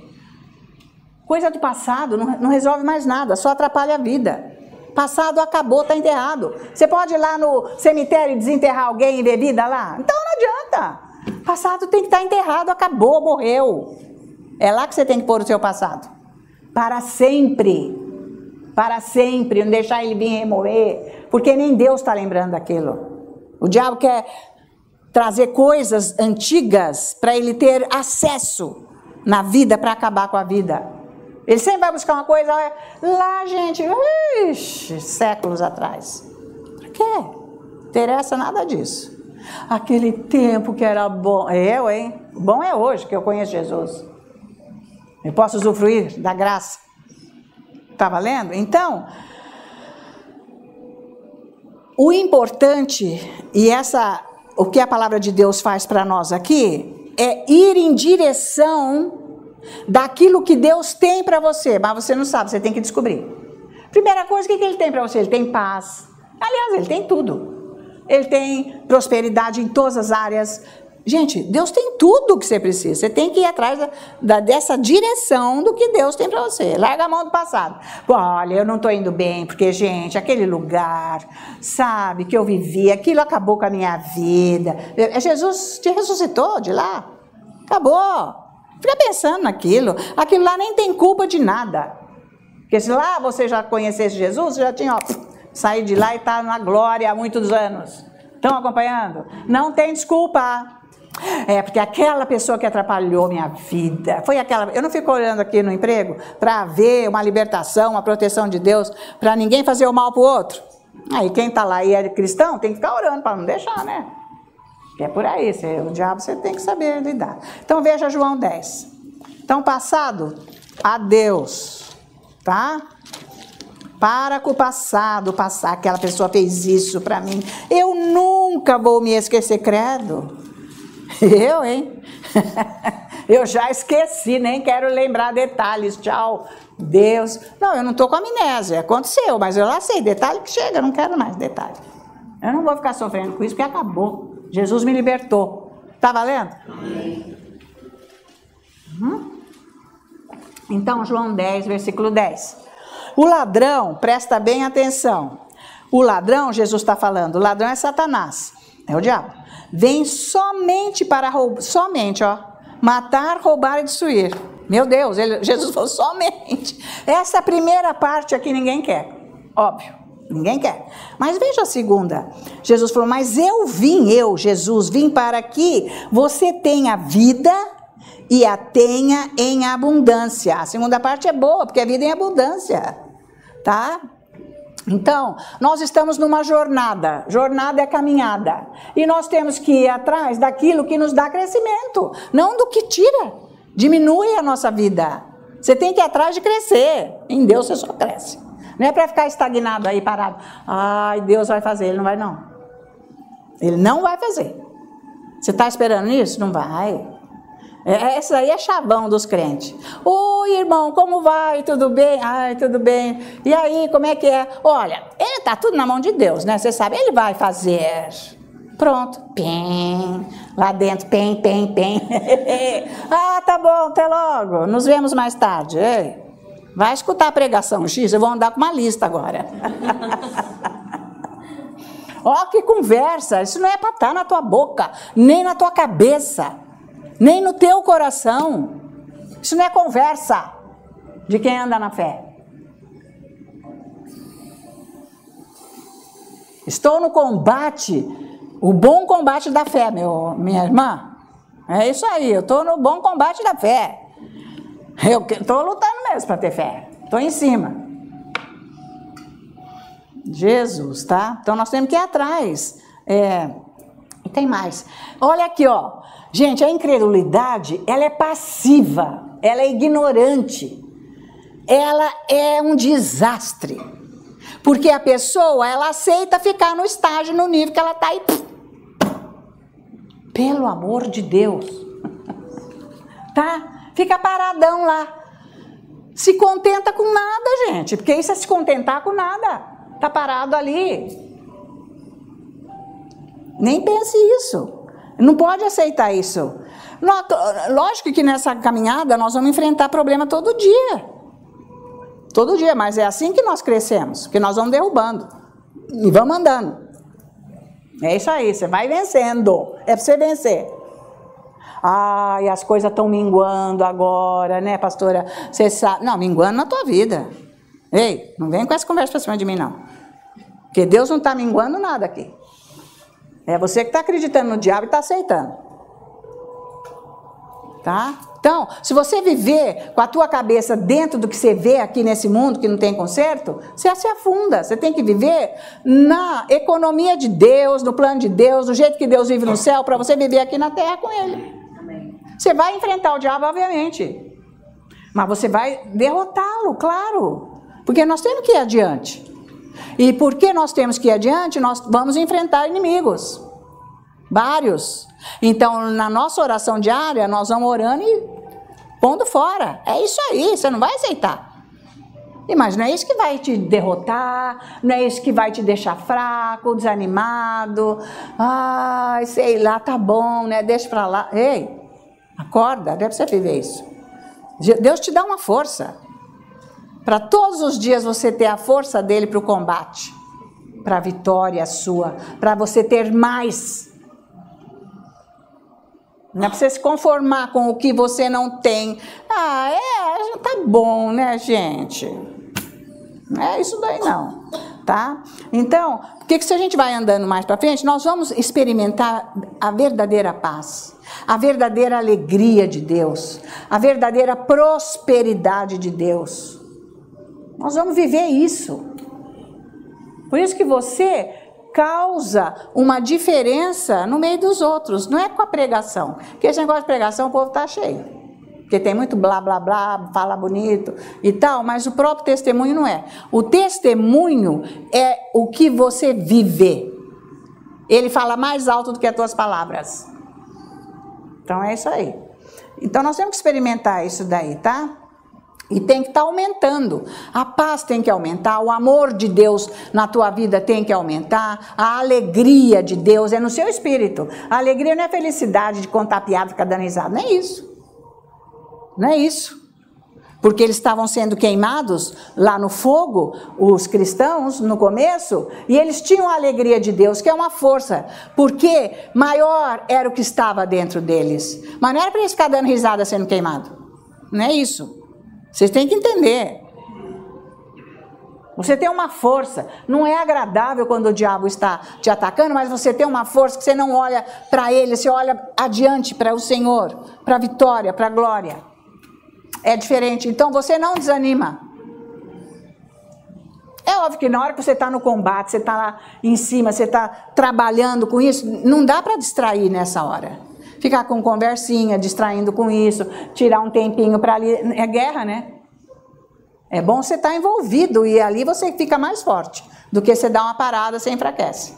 coisa do passado não resolve mais nada, só atrapalha a vida. Passado acabou, está enterrado. Você pode ir lá no cemitério e desenterrar alguém e ver vida lá? Então não adianta. Passado tem que estar enterrado, acabou, morreu. É lá que você tem que pôr o seu passado. Para sempre. Para sempre. Não deixar ele vir remover. Porque nem Deus está lembrando daquilo. O diabo quer trazer coisas antigas para ele ter acesso na vida para acabar com a vida. Ele sempre vai buscar uma coisa lá, gente, séculos atrás. Por quê? Não interessa nada disso. Aquele tempo que era bom. Eu, hein? Bom é hoje que eu conheço Jesus. Eu posso usufruir da graça. Está valendo? Então, o importante, e o que a palavra de Deus faz para nós aqui, é ir em direção daquilo que Deus tem para você, mas você não sabe, você tem que descobrir. Primeira coisa, o que ele tem para você? Ele tem paz. Aliás, ele tem tudo. Ele tem prosperidade em todas as áreas. Gente, Deus tem tudo o que você precisa. Você tem que ir atrás dessa direção do que Deus tem para você. Larga a mão do passado. Olha, eu não estou indo bem, porque, gente, aquele lugar, sabe, que eu vivi, aquilo acabou com a minha vida. Jesus te ressuscitou de lá. Acabou. Fica pensando naquilo. Aquilo lá nem tem culpa de nada. Porque se lá você já conhecesse Jesus, você já tinha saído de lá e está na glória há muitos anos. Estão acompanhando? Não tem desculpa. Porque aquela pessoa que atrapalhou minha vida, foi aquela... Eu não fico olhando aqui no emprego para ver uma libertação, uma proteção de Deus, para ninguém fazer o mal para o outro. Aí quem está lá e é cristão, tem que ficar orando para não deixar, né? Que é por aí, o diabo você tem que saber lidar. Então veja João 10. Então passado, adeus, tá? Para com o passado, aquela pessoa fez isso para mim. Eu nunca vou me esquecer, credo. Eu, hein? Eu já esqueci, nem quero lembrar detalhes, tchau, Deus. Não, eu não estou com amnésia, aconteceu, mas eu lá sei, detalhe que chega, eu não quero mais detalhe. Eu não vou ficar sofrendo com isso, porque acabou. Jesus me libertou. Tá valendo? Amém. Então, João 10, versículo 10. O ladrão, presta bem atenção. O ladrão, Jesus está falando, o ladrão é Satanás, é o diabo. Vem somente para roubar, matar, roubar e destruir. Meu Deus, Jesus falou somente. Essa primeira parte aqui ninguém quer, óbvio. Ninguém quer. Mas veja a segunda. Jesus falou, mas Jesus, vim para que você tenha vida e a tenha em abundância. A segunda parte é boa, porque é vida em abundância. Tá? Então, nós estamos numa jornada. Jornada é caminhada. E nós temos que ir atrás daquilo que nos dá crescimento. Não do que tira. Diminui a nossa vida. Você tem que ir atrás de crescer. Em Deus você só cresce. Não é para ficar estagnado aí, parado. Ai, Deus vai fazer. Ele não vai, não. Ele não vai fazer. Você está esperando isso? Não vai. Esse aí é chavão dos crentes. Oi, irmão, como vai? Tudo bem? Ai, tudo bem. E aí, como é que é? Olha, ele está tudo na mão de Deus, né? Você sabe, ele vai fazer. Pronto. Pim. Lá dentro, pim. Ah, tá bom, até logo. Nos vemos mais tarde. Ei. Vai escutar a pregação X, eu vou andar com uma lista agora. Ó, que conversa, isso não é para estar na tua boca, nem na tua cabeça, nem no teu coração. Isso não é conversa de quem anda na fé. Estou no combate, o bom combate da fé, minha irmã. É isso aí, eu estou no bom combate da fé. Eu estou lutando mesmo para ter fé. Estou em cima. Jesus, tá? Então nós temos que ir atrás. E tem mais. Olha aqui, ó. Gente, a incredulidade, ela é passiva. Ela é ignorante. Ela é um desastre. Porque a pessoa, ela aceita ficar no estágio, no nível que ela está aí. Pelo amor de Deus. Tá? Fica paradão lá. Se contenta com nada, gente. Porque isso é se contentar com nada. Tá parado ali. Nem pense isso. Não pode aceitar isso. Lógico que nessa caminhada nós vamos enfrentar problema todo dia. Todo dia, mas é assim que nós crescemos. Porque nós vamos derrubando. E vamos andando. É isso aí, você vai vencendo. É para você vencer. Ai, as coisas estão minguando agora, né, pastora? Você sabe... Não, minguando na tua vida. Ei, não vem com essa conversa para cima de mim, não. Porque Deus não está minguando nada aqui. É você que está acreditando no diabo e está aceitando. Tá? Então, se você viver com a tua cabeça dentro do que você vê aqui nesse mundo, que não tem conserto, você se afunda. Você tem que viver na economia de Deus, no plano de Deus, do jeito que Deus vive no céu, para você viver aqui na terra com Ele. Você vai enfrentar o diabo, obviamente. Mas você vai derrotá-lo, claro. Porque nós temos que ir adiante. E porque nós temos que ir adiante, nós vamos enfrentar inimigos. Vários. Então, na nossa oração diária, nós vamos orando e pondo fora. É isso aí, você não vai aceitar. Mas não é isso que vai te derrotar, não é isso que vai te deixar fraco, desanimado. Ai, sei lá, tá bom, né? Deixa pra lá. Ei, acorda, deve você viver isso. Deus te dá uma força. Para todos os dias você ter a força dele para o combate. Para a vitória sua. Para você ter mais. Não é para você se conformar com o que você não tem. Tá bom, né, gente? Não é isso daí não, tá? Então, porque se a gente vai andando mais para frente, nós vamos experimentar a verdadeira paz, a verdadeira alegria de Deus, a verdadeira prosperidade de Deus. Nós vamos viver isso. Por isso que você causa uma diferença no meio dos outros, não é com a pregação. Porque esse negócio de pregação o povo está cheio. Porque tem muito blá, blá, blá, fala bonito e tal, mas o próprio testemunho não é. O testemunho é o que você vive. Ele fala mais alto do que as tuas palavras. Então é isso aí. Então nós temos que experimentar isso daí, tá? E tem que estar aumentando. A paz tem que aumentar, o amor de Deus na tua vida tem que aumentar, a alegria de Deus é no seu espírito. A alegria não é felicidade de contar piada, ficar dando risada, não é isso. Não é isso. Porque eles estavam sendo queimados lá no fogo, os cristãos, no começo, e eles tinham a alegria de Deus, que é uma força, porque maior era o que estava dentro deles. Mas não era para eles ficar dando risada sendo queimado. Não é isso. Vocês têm que entender. Você tem uma força. Não é agradável quando o diabo está te atacando, mas você tem uma força que você não olha para ele, você olha adiante para o Senhor, para a vitória, para a glória. É diferente. Então você não desanima. É óbvio que na hora que você está no combate, você está lá em cima, você está trabalhando com isso, não dá para distrair nessa hora. Ficar com conversinha, distraindo com isso, tirar um tempinho para ali. É guerra, né? É bom você estar envolvido e ali você fica mais forte do que você dar uma parada, você enfraquece.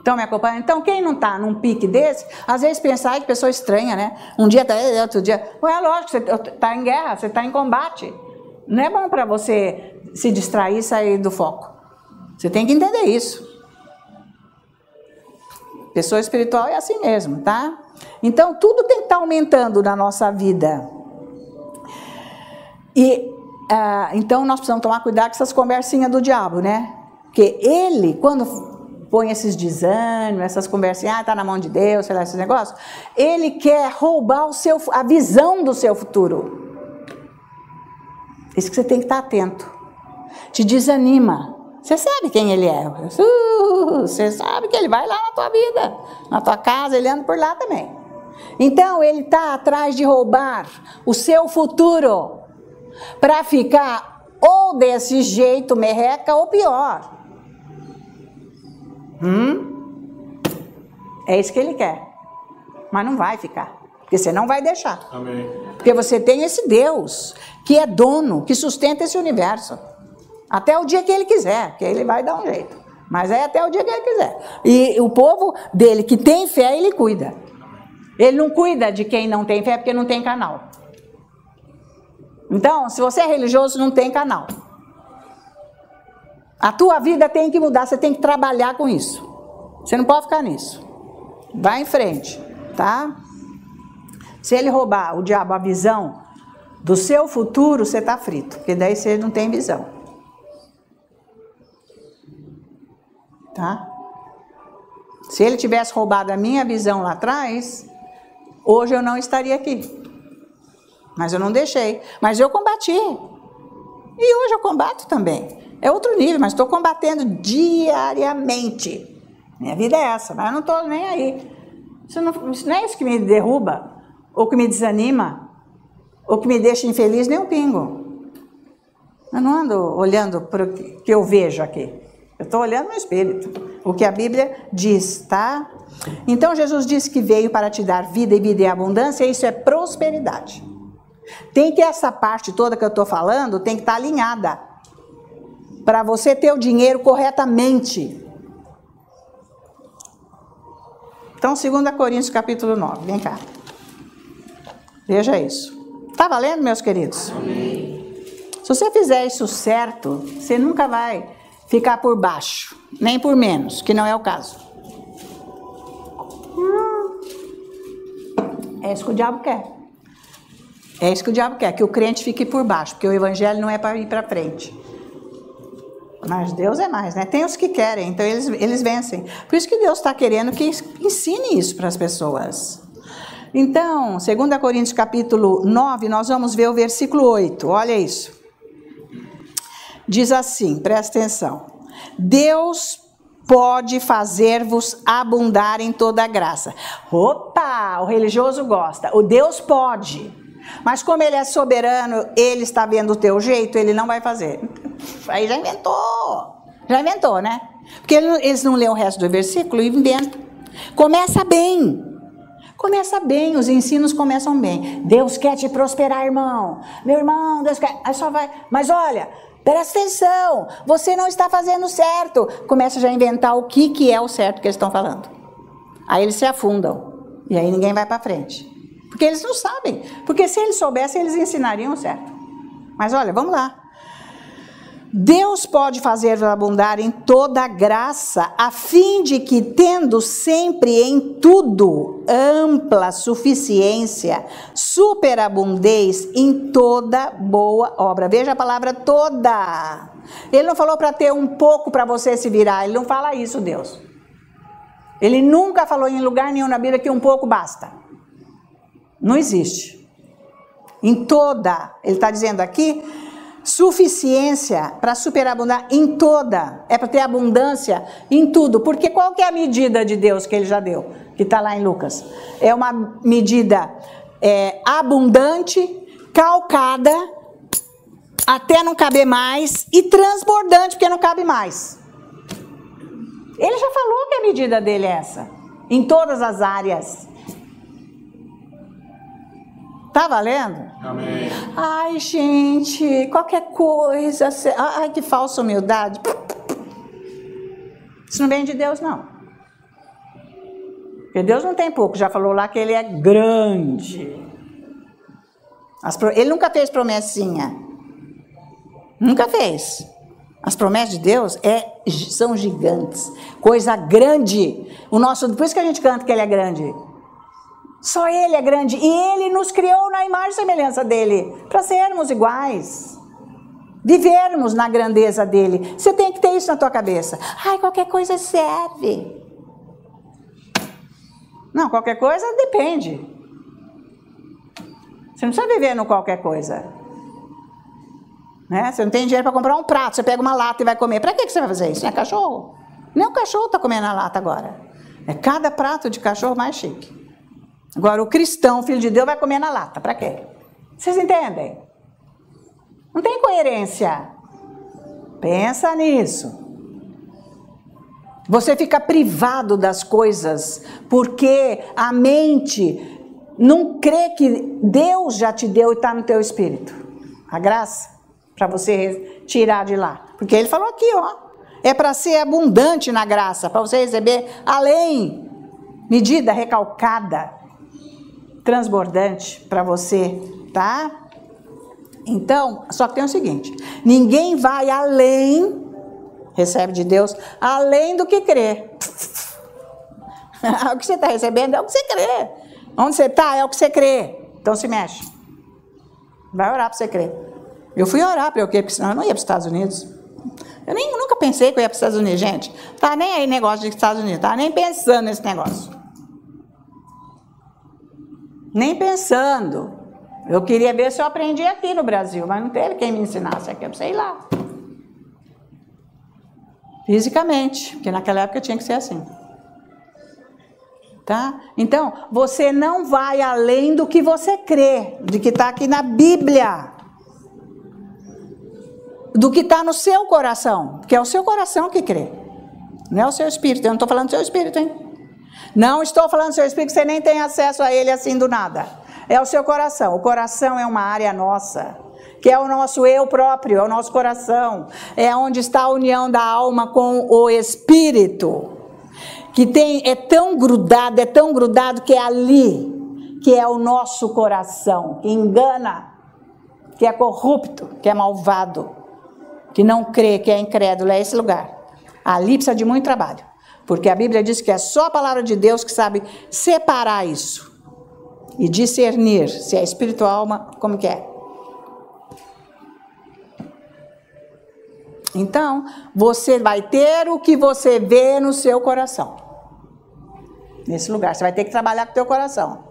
Então, me acompanha? Então, quem não está num pique desse, às vezes pensa, que pessoa estranha, né? Um dia tá, outro dia. É lógico, você está em guerra, você está em combate. Não é bom para você se distrair e sair do foco. Você tem que entender isso. Pessoa espiritual é assim mesmo, tá? Então, tudo tem que estar aumentando na nossa vida. E, então, nós precisamos tomar cuidado com essas conversinhas do diabo, né? Porque ele, quando põe esses desânimos, essas conversinhas, tá na mão de Deus, sei lá, esses negócios, ele quer roubar a visão do seu futuro. Isso que você tem que estar atento. Te desanima. Você sabe quem ele é. Você sabe que ele vai lá na tua vida, na tua casa, ele anda por lá também. Então, ele está atrás de roubar o seu futuro para ficar ou desse jeito merreca ou pior. É isso que ele quer. Mas não vai ficar. Porque você não vai deixar. Amém. Porque você tem esse Deus que é dono, que sustenta esse universo. Até o dia que ele quiser, que ele vai dar um jeito. Mas é até o dia que ele quiser. E o povo dele que tem fé, ele cuida. Ele não cuida de quem não tem fé porque não tem canal. Então, se você é religioso, não tem canal. A tua vida tem que mudar, você tem que trabalhar com isso. Você não pode ficar nisso. Vai em frente, tá? Se ele roubar, o diabo, a visão do seu futuro, você está frito. Porque daí você não tem visão. Tá? Se ele tivesse roubado a minha visão lá atrás, hoje eu não estaria aqui. Mas eu não deixei. Mas eu combati. E hoje eu combato também. É outro nível, mas estou combatendo diariamente. Minha vida é essa, mas eu não estou nem aí. Isso não é isso que me derruba. ou que me desanima, ou que me deixa infeliz, nem um pingo. Eu não ando olhando para o que eu vejo aqui. Eu estou olhando no Espírito, o que a Bíblia diz, tá? Então Jesus disse que veio para te dar vida e vida em abundância, e isso é prosperidade. Tem que essa parte toda que eu estou falando, tem que estar alinhada, para você ter o dinheiro corretamente. Então, 2 Coríntios capítulo 9, vem cá. Veja isso. Está valendo, meus queridos? Amém. Se você fizer isso certo, você nunca vai ficar por baixo, nem por menos, que não é o caso. É isso que o diabo quer. É isso que o diabo quer, que o crente fique por baixo, porque o evangelho não é para ir para frente. Mas Deus é mais, né? Tem os que querem, então eles vencem. Por isso que Deus está querendo que ensine isso para as pessoas. Então, 2 Coríntios capítulo 9, nós vamos ver o versículo 8, olha isso. Diz assim, presta atenção. Deus pode fazer-vos abundar em toda graça. Opa, o religioso gosta. O Deus pode. Mas como ele é soberano, ele está vendo o teu jeito, ele não vai fazer. Aí já inventou, né? Porque eles não lêem o resto do versículo e inventam. Começa bem, os ensinos começam bem. Deus quer te prosperar, irmão. Meu irmão, Deus quer... Aí só vai, mas olha, presta atenção, você não está fazendo certo. Começa já a inventar o que é o certo que eles estão falando. Aí eles se afundam, e aí ninguém vai para frente. Porque eles não sabem. Porque se eles soubessem, eles ensinariam certo. Mas olha, vamos lá. Deus pode fazer abundar em toda graça, a fim de que, tendo sempre em tudo ampla suficiência, superabundez em toda boa obra. Veja a palavra toda. Ele não falou para ter um pouco para você se virar. Ele não fala isso, Deus. Ele nunca falou em lugar nenhum na Bíblia que um pouco basta. Não existe. Em toda, ele está dizendo aqui, suficiência para superabundar em toda. É para ter abundância em tudo. Porque qual que é a medida de Deus que ele já deu? Que está lá em Lucas. É uma medida abundante, calcada, até não caber mais, e transbordante, porque não cabe mais. Ele já falou que a medida dele é essa. Em todas as áreas. Tá valendo? Amém. Ai, gente, qualquer coisa... Ai, que falsa humildade. Isso não vem de Deus, não. Porque Deus não tem pouco. Já falou lá que ele é grande. Ele nunca fez promessinha. Nunca fez. As promessas de Deus são gigantes. Coisa grande. Por isso que a gente canta que ele é grande. Só ele é grande, e ele nos criou na imagem e semelhança dele, para sermos iguais, vivermos na grandeza dele. Você tem que ter isso na tua cabeça. Ai, qualquer coisa serve. Não, qualquer coisa depende. Você não precisa viver no qualquer coisa. Né? Você não tem dinheiro para comprar um prato, você pega uma lata e vai comer. Para que você vai fazer isso? Não é cachorro? Nem o cachorro está comendo a lata agora. É cada prato de cachorro mais chique. Agora, o cristão, filho de Deus, vai comer na lata. Para quê? Vocês entendem? Não tem coerência. Pensa nisso. Você fica privado das coisas porque a mente não crê que Deus já te deu e está no teu espírito. A graça, para você tirar de lá. Porque ele falou aqui, ó. É para ser abundante na graça, para você receber além. Medida recalcada. Transbordante para você, tá? Então, só que tem o seguinte, ninguém vai além, recebe de Deus, além do que crê. O que você está recebendo é o que você crê. Onde você está é o que você crê. Então se mexe. Vai orar para você crer. Eu fui orar para eu crer, porque senão eu não ia para os Estados Unidos. Eu nunca pensei que eu ia para os Estados Unidos, gente. Tá nem aí negócio de Estados Unidos, tá nem pensando nesse negócio. Nem pensando. Eu queria ver se eu aprendi aqui no Brasil, mas não teve quem me ensinasse aqui, eu sei lá. Fisicamente, porque naquela época tinha que ser assim. Tá? Então, você não vai além do que você crê, de que está aqui na Bíblia. Do que está no seu coração, porque é o seu coração que crê. Não é o seu espírito, eu não estou falando do seu espírito, hein? Não estou falando do seu espírito, que você nem tem acesso a ele assim do nada. É o seu coração. O coração é uma área nossa, que é o nosso eu próprio, é o nosso coração. É onde está a união da alma com o espírito. Que é tão grudado que é ali, que é o nosso coração, que engana, que é corrupto, que é malvado, que não crê, que é incrédulo, é esse lugar. Ali precisa de muito trabalho, porque a Bíblia diz que é só a palavra de Deus que sabe separar isso e discernir se é espírito ou alma, como que é. Então, você vai ter o que você vê no seu coração. Nesse lugar, você vai ter que trabalhar com o teu coração.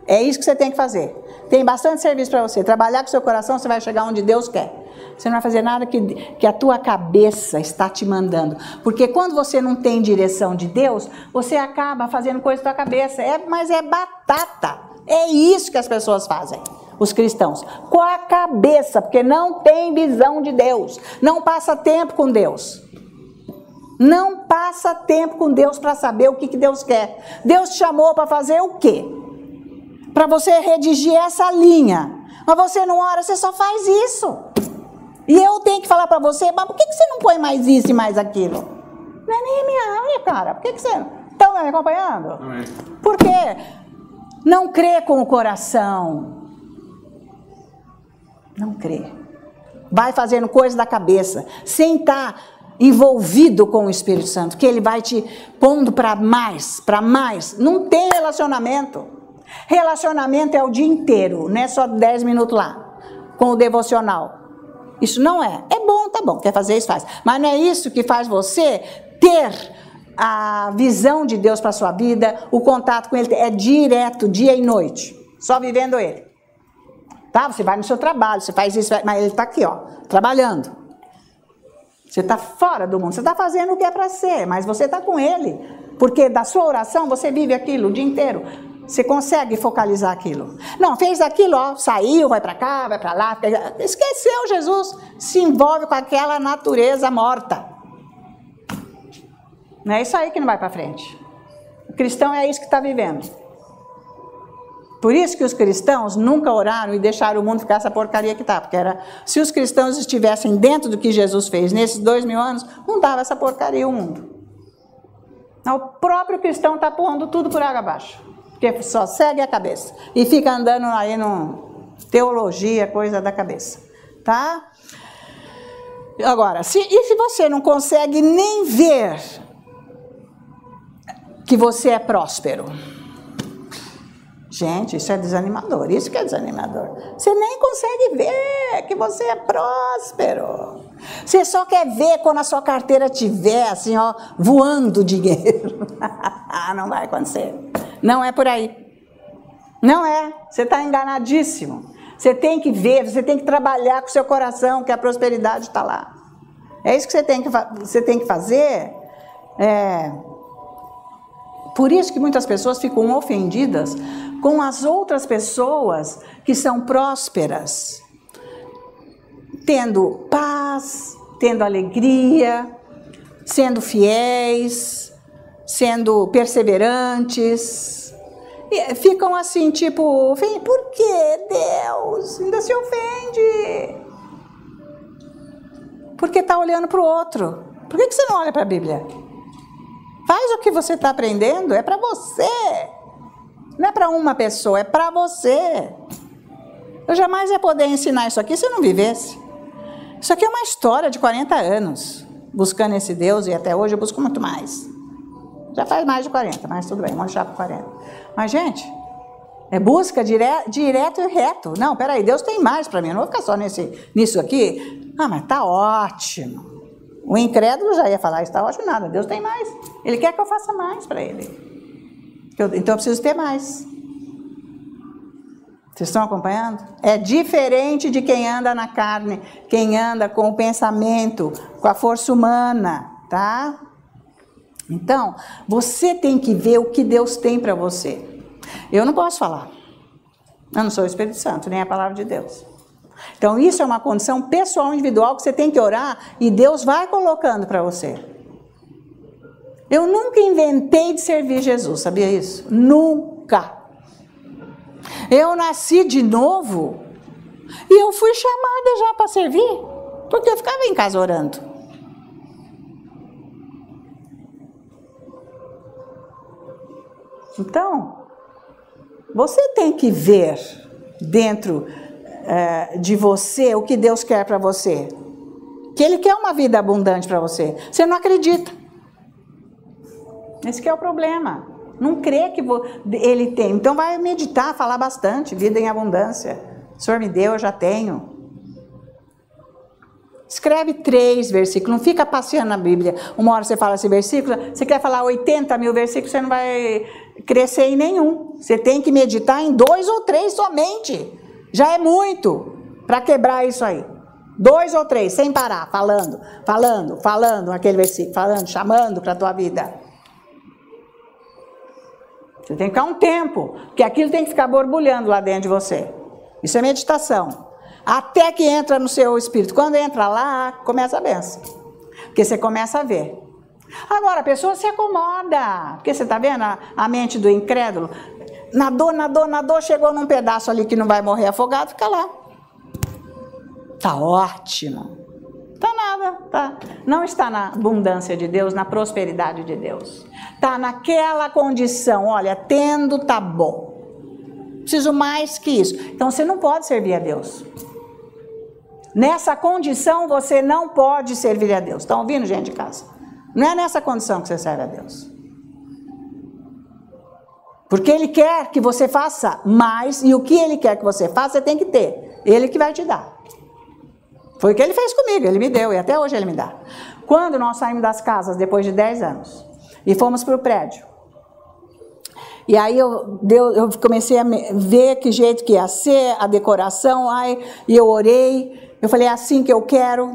É isso que você tem que fazer. Tem bastante serviço para você. Trabalhar com o seu coração, você vai chegar onde Deus quer. Você não vai fazer nada que a tua cabeça está te mandando. Porque quando você não tem direção de Deus, você acaba fazendo coisa com a tua cabeça. Mas é batata. É isso que as pessoas fazem, os cristãos. Com a cabeça, porque não tem visão de Deus. Não passa tempo com Deus. Não passa tempo com Deus para saber o que Deus quer. Deus te chamou para fazer o quê? Para você redigir essa linha. Mas você não ora, você só faz isso. E eu tenho que falar para você, mas por que você não põe mais isso e mais aquilo? Não é nem a minha área, cara. Por que você... Estão me acompanhando? Por quê? Não crê com o coração. Não crê. Vai fazendo coisa da cabeça, sem estar envolvido com o Espírito Santo, que ele vai te pondo para mais, para mais. Não tem relacionamento. Relacionamento é o dia inteiro, não é só 10 minutos lá, com o devocional. Isso não é. É bom, tá bom, quer fazer isso, faz. Mas não é isso que faz você ter a visão de Deus para a sua vida, o contato com ele é direto, dia e noite, só vivendo ele. Tá? Você vai no seu trabalho, você faz isso, mas ele está aqui, ó, trabalhando. Você está fora do mundo, você está fazendo o que é para ser, mas você está com ele, porque da sua oração você vive aquilo o dia inteiro. Você consegue focalizar aquilo. Não, fez aquilo, ó, saiu, vai para cá, vai para lá, esqueceu Jesus, se envolve com aquela natureza morta. Não é isso aí que não vai para frente. O cristão é isso que está vivendo. Por isso que os cristãos nunca oraram e deixaram o mundo ficar essa porcaria que está. Porque se os cristãos estivessem dentro do que Jesus fez nesses 2000 anos, não dava essa porcaria o mundo. O próprio cristão está pondo tudo por água abaixo. Porque só segue a cabeça. E fica andando aí no teologia, coisa da cabeça. Tá? Agora, se você não consegue nem ver que você é próspero... Gente, isso é desanimador, isso que é desanimador. Você nem consegue ver que você é próspero. Você só quer ver quando a sua carteira estiver assim, ó, voando dinheiro. Não vai acontecer. Não é por aí. Não é. Você está enganadíssimo. Você tem que ver, você tem que trabalhar com o seu coração, que a prosperidade está lá. É isso que você tem que fazer. Por isso que muitas pessoas ficam ofendidas com as outras pessoas que são prósperas, tendo paz, tendo alegria, sendo fiéis, sendo perseverantes. E ficam assim, tipo, por que Deus ainda se ofende? Porque está olhando para o outro. Por que você não olha para a Bíblia? Faz o que você está aprendendo, é para você. Não é para uma pessoa, é para você. Eu jamais ia poder ensinar isso aqui se eu não vivesse. Isso aqui é uma história de 40 anos, buscando esse Deus, e até hoje eu busco muito mais. Já faz mais de 40, mas tudo bem, vamos deixar para 40. Mas, gente, é busca direto e reto. Não, peraí, Deus tem mais para mim, eu não vou ficar só nisso aqui. Ah, mas tá ótimo. O incrédulo já ia falar, está ótimo, nada, Deus tem mais. Ele quer que eu faça mais para ele. Então eu preciso ter mais. Vocês estão acompanhando? É diferente de quem anda na carne, quem anda com o pensamento, com a força humana, tá? Então, você tem que ver o que Deus tem para você. Eu não posso falar. Eu não sou o Espírito Santo, nem a palavra de Deus. Então, isso é uma condição pessoal, individual, que você tem que orar e Deus vai colocando para você. Eu nunca inventei de servir Jesus, sabia isso? Nunca. Eu nasci de novo e eu fui chamada já para servir, porque eu ficava em casa orando. Então, você tem que ver dentro de você o que Deus quer para você. Que Ele quer uma vida abundante para você. Você não acredita. Esse que é o problema. Não crê que Ele tem. Então vai meditar, falar bastante. Vida em abundância. O Senhor me deu, eu já tenho. Escreve 3 versículos. Não fica passeando na Bíblia. Uma hora você fala esse versículo. Você quer falar 80 mil versículos, você não vai crescer em nenhum. Você tem que meditar em 2 ou 3 somente. Já é muito para quebrar isso aí. 2 ou 3, sem parar, falando aquele versículo, falando, chamando para a tua vida. Você tem que ficar um tempo, porque aquilo tem que ficar borbulhando lá dentro de você. Isso é meditação. Até que entra no seu espírito. Quando entra lá, começa a benção. Porque você começa a ver. Agora, a pessoa se acomoda. Porque você está vendo a mente do incrédulo? Nadou, chegou num pedaço ali que não vai morrer afogado, fica lá. Tá ótimo. Tá nada, tá. Não está na abundância de Deus, na prosperidade de Deus. Tá naquela condição, olha, tendo tá bom. Preciso mais que isso. Então você não pode servir a Deus. Nessa condição você não pode servir a Deus. Estão ouvindo, gente de casa? Não é nessa condição que você serve a Deus. Porque Ele quer que você faça mais, e o que Ele quer que você faça, você tem que ter. Ele que vai te dar. Foi o que Ele fez comigo, Ele me deu, e até hoje Ele me dá. Quando nós saímos das casas, depois de 10 anos, e fomos para o prédio, e aí eu comecei a ver que jeito que ia ser, a decoração, e eu orei, eu falei, é assim que eu quero,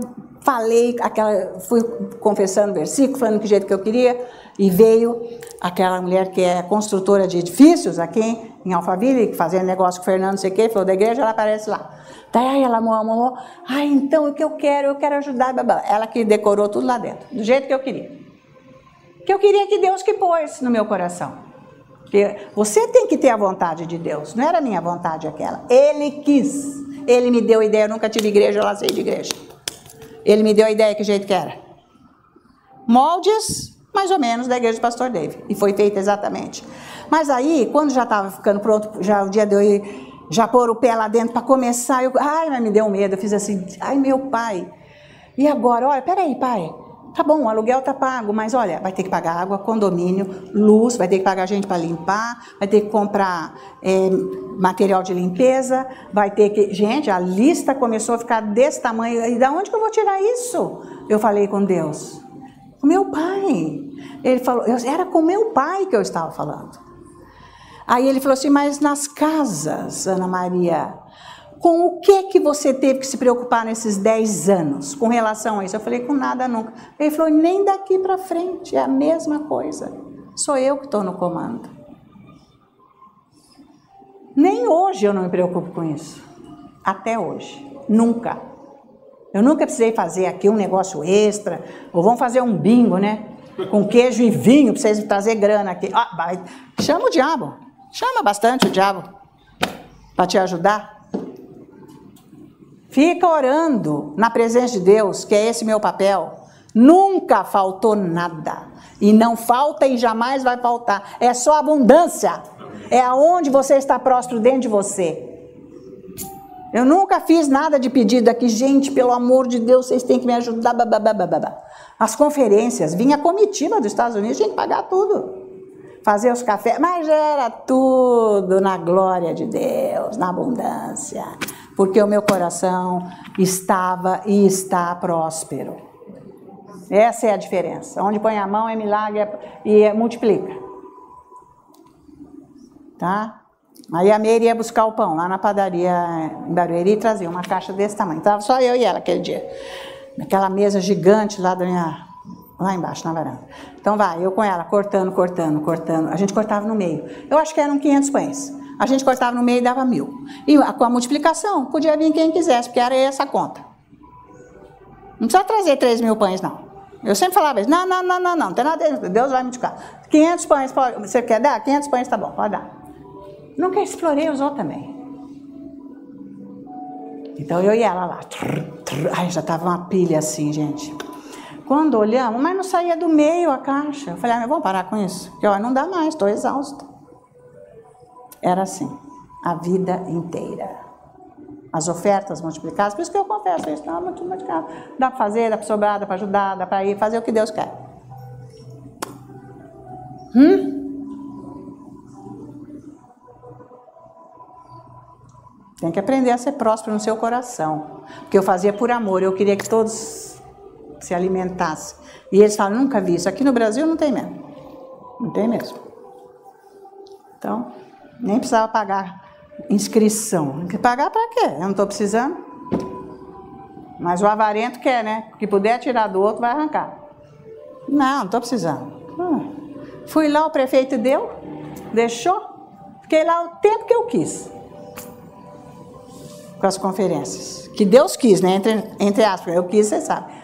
fui confessando versículo, falando que jeito que eu queria, e veio aquela mulher que é construtora de edifícios aqui em Alphaville, fazendo negócio com o Fernando, não sei o que, falou da igreja, ela aparece lá. Daí ela amou, então o que eu quero ajudar, ela que decorou tudo lá dentro, do jeito que eu queria. Que eu queria que Deus que pôs no meu coração. Porque você tem que ter a vontade de Deus, não era a minha vontade aquela. Ele quis, Ele me deu a ideia, eu nunca tive igreja, eu lancei de igreja. Ele me deu a ideia, que jeito que era. Moldes, mais ou menos, da igreja do pastor David. E foi feito exatamente. Mas aí, quando já estava ficando pronto, já o dia de eu ir, já pôr o pé lá dentro para começar, mas me deu medo, eu fiz assim, meu pai, e agora? Olha, peraí, pai, tá bom, o aluguel tá pago, mas olha, vai ter que pagar água, condomínio, luz, vai ter que pagar gente para limpar, vai ter que comprar material de limpeza, vai ter que... Gente, a lista começou a ficar desse tamanho, e da onde que eu vou tirar isso? Eu falei com Deus, o meu pai. Ele falou, era com meu pai que eu estava falando. Aí ele falou assim, mas nas casas, Ana Maria, com o que você teve que se preocupar nesses 10 anos com relação a isso? Eu falei, com nada nunca. Ele falou, nem daqui para frente, é a mesma coisa. Sou eu que estou no comando. Nem hoje eu não me preocupo com isso. Até hoje. Nunca. Eu nunca precisei fazer aqui um negócio extra, ou vamos fazer um bingo, né? Com queijo e vinho, para vocês trazer grana aqui. Chama o diabo. Chama bastante o diabo para te ajudar. Fica orando na presença de Deus, que é esse meu papel. Nunca faltou nada. E não falta e jamais vai faltar. É só abundância. É aonde você está próspero dentro de você. Eu nunca fiz nada de pedido aqui. Gente, pelo amor de Deus, vocês têm que me ajudar. As conferências, vinha a comitiva dos Estados Unidos, tinha que pagar tudo. Fazer os cafés, mas era tudo na glória de Deus, na abundância. Porque o meu coração estava e está próspero. Essa é a diferença. Onde põe a mão é milagre e multiplica. Tá? Aí a Meire ia buscar o pão lá na padaria em Barueri e trazia uma caixa desse tamanho. Estava só eu e ela aquele dia. Naquela mesa gigante lá da minha Lá embaixo, na varanda. Então vai, eu com ela, cortando. A gente cortava no meio. Eu acho que eram 500 pães. A gente cortava no meio e dava 1000. E com a multiplicação, podia vir quem quisesse, porque era essa a conta. Não precisa trazer 3.000 pães, não. Eu sempre falava isso. Não, não tem nada, Deus vai multiplicar. 500 pães, você quer dar? 500 pães, tá bom, pode dar. Nunca explorei os outros também. Então eu e ela lá. Ai, já tava uma pilha assim, gente. Quando olhamos, mas não saía do meio a caixa. Eu falei, mas vamos parar com isso? Porque não dá mais, estou exausta. Era assim, a vida inteira. As ofertas multiplicadas, por isso que eu confesso isso, não, multiplicado. Dá para fazer, dá para sobrar, dá para ajudar, dá para ir fazer o que Deus quer. Tem que aprender a ser próspero no seu coração. Porque eu fazia por amor, eu queria que todos se alimentassem. E eles falam, nunca vi isso. Aqui no Brasil não tem mesmo. Não tem mesmo. Então, nem precisava pagar inscrição. Pagar para quê? Eu não estou precisando. Mas o avarento quer, né? O que puder tirar do outro vai arrancar. Não estou precisando. Fui lá, o prefeito deu, deixou. Fiquei lá o tempo que eu quis. Com as conferências. Que Deus quis, né? Entre aspas. Eu quis, você sabe.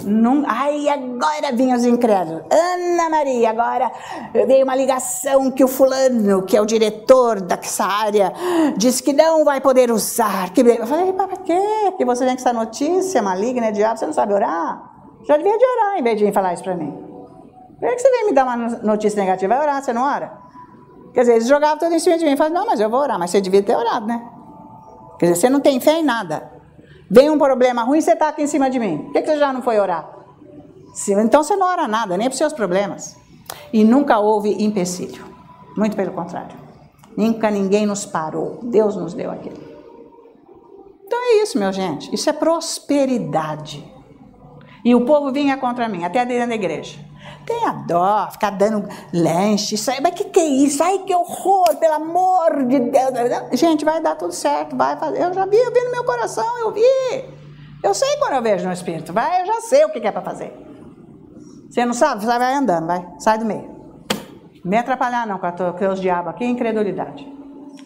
Não, ai, agora vinham os incrédulos. Ana Maria, agora veio uma ligação que o fulano, que é o diretor dessa área, disse que não vai poder usar. Eu falei, para quê? Que você tem essa notícia maligna, diabo, você não sabe orar? Já devia de orar em vez de falar isso para mim. Por que você vem me dar uma notícia negativa? Vai orar, você não ora? Quer dizer, eles jogavam tudo em cima de mim. Eu falei, não, mas eu vou orar, mas você devia ter orado, né? Quer dizer, você não tem fé em nada. Vem um problema ruim, você está aqui em cima de mim. Por que você já não foi orar? Então você não ora nada, nem para os seus problemas. E nunca houve empecilho. Muito pelo contrário. Nunca ninguém nos parou. Deus nos deu aquilo. Então é isso, meu gente. Isso é prosperidade. E o povo vinha contra mim, até dentro da igreja. Tenha dó, ficar dando lanche, isso aí, mas que é isso? Ai, que horror, pelo amor de Deus. Gente, vai dar tudo certo, vai fazer. Eu já vi, eu vi no meu coração, eu vi. Eu sei quando eu vejo no Espírito, vai, eu já sei o que é para fazer. Você não sabe? Você vai andando, vai, sai do meio. Não me atrapalhar não com os diabos aqui, incredulidade.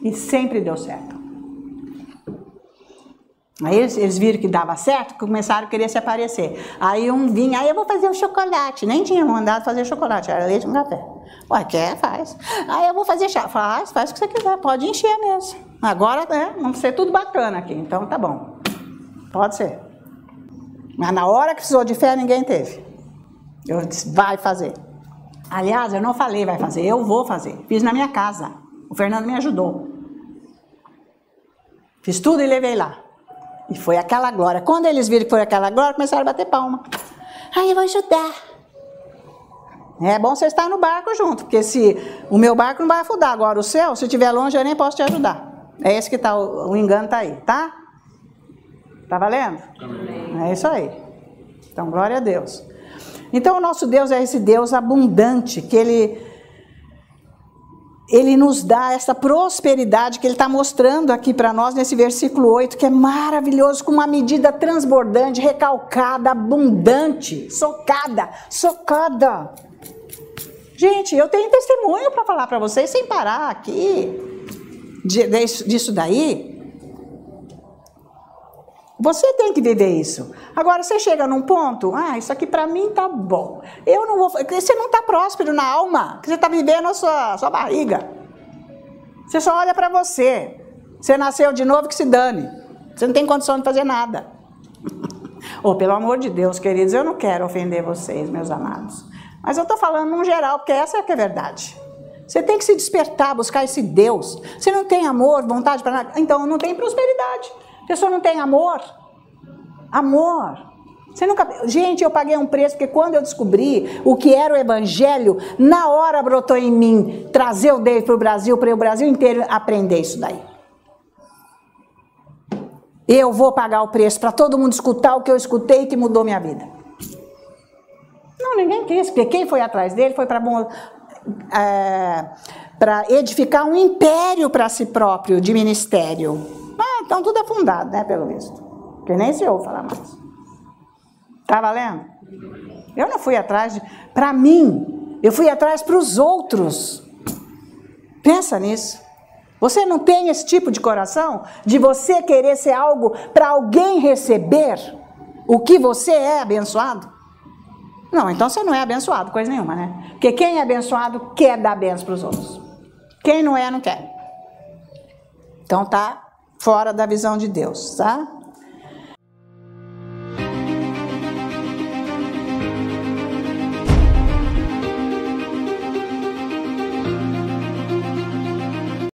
E sempre deu certo. Aí eles viram que dava certo, começaram a querer se aparecer. Aí um vinha, aí eu vou fazer um chocolate. Nem tinha mandado fazer chocolate, era leite com café. Ué, quer? Faz. Aí eu vou fazer chá. Faz o que você quiser, pode encher mesmo. Agora, né, vamos ser tudo bacana aqui, então tá bom. Pode ser. Mas na hora que precisou de fé, ninguém teve. Eu disse, vai fazer. Aliás, eu não falei vai fazer, eu vou fazer. Fiz na minha casa. O Fernando me ajudou. Fiz tudo e levei lá. E foi aquela glória. Quando eles viram que foi aquela glória, começaram a bater palma. Ai, eu vou ajudar. É bom você estar no barco junto, porque se o meu barco não vai afundar. Agora o seu, se estiver longe, eu nem posso te ajudar. É esse que está, o engano está aí, tá? Tá valendo? É isso aí. Então, glória a Deus. Então, o nosso Deus é esse Deus abundante, que Ele nos dá essa prosperidade que Ele está mostrando aqui para nós nesse versículo 8, que é maravilhoso, com uma medida transbordante, recalcada, abundante, socada. Gente, eu tenho testemunho para falar para vocês, sem parar aqui, disso daí. Você tem que viver isso. Agora, você chega num ponto, isso aqui para mim tá bom. Eu não vou. Você não está próspero na alma, você está vivendo a sua barriga. Você só olha para você. Você nasceu de novo, que se dane. Você não tem condição de fazer nada. Pelo amor de Deus, queridos, eu não quero ofender vocês, meus amados. Mas eu estou falando num geral, porque essa é que é a verdade. Você tem que se despertar, buscar esse Deus. Você não tem amor, vontade para nada, então não tem prosperidade. A pessoa não tem amor. Você nunca... Gente, eu paguei um preço, porque quando eu descobri o que era o Evangelho, na hora brotou em mim trazer o Deus para o Brasil, para o Brasil inteiro aprender isso daí. Eu vou pagar o preço para todo mundo escutar o que eu escutei que mudou minha vida. Não, ninguém quis, porque quem foi atrás dele foi para edificar um império para si próprio de ministério. Então tudo é fundado, né, pelo visto. Porque nem se ouve falar mais. Tá valendo? Eu não fui atrás para mim, eu fui atrás para os outros. Pensa nisso. Você não tem esse tipo de coração de você querer ser algo para alguém receber o que você é abençoado? Não, então você não é abençoado, coisa nenhuma, né? Porque quem é abençoado quer dar bênção para os outros. Quem não é, não quer. Então tá fora da visão de Deus, tá?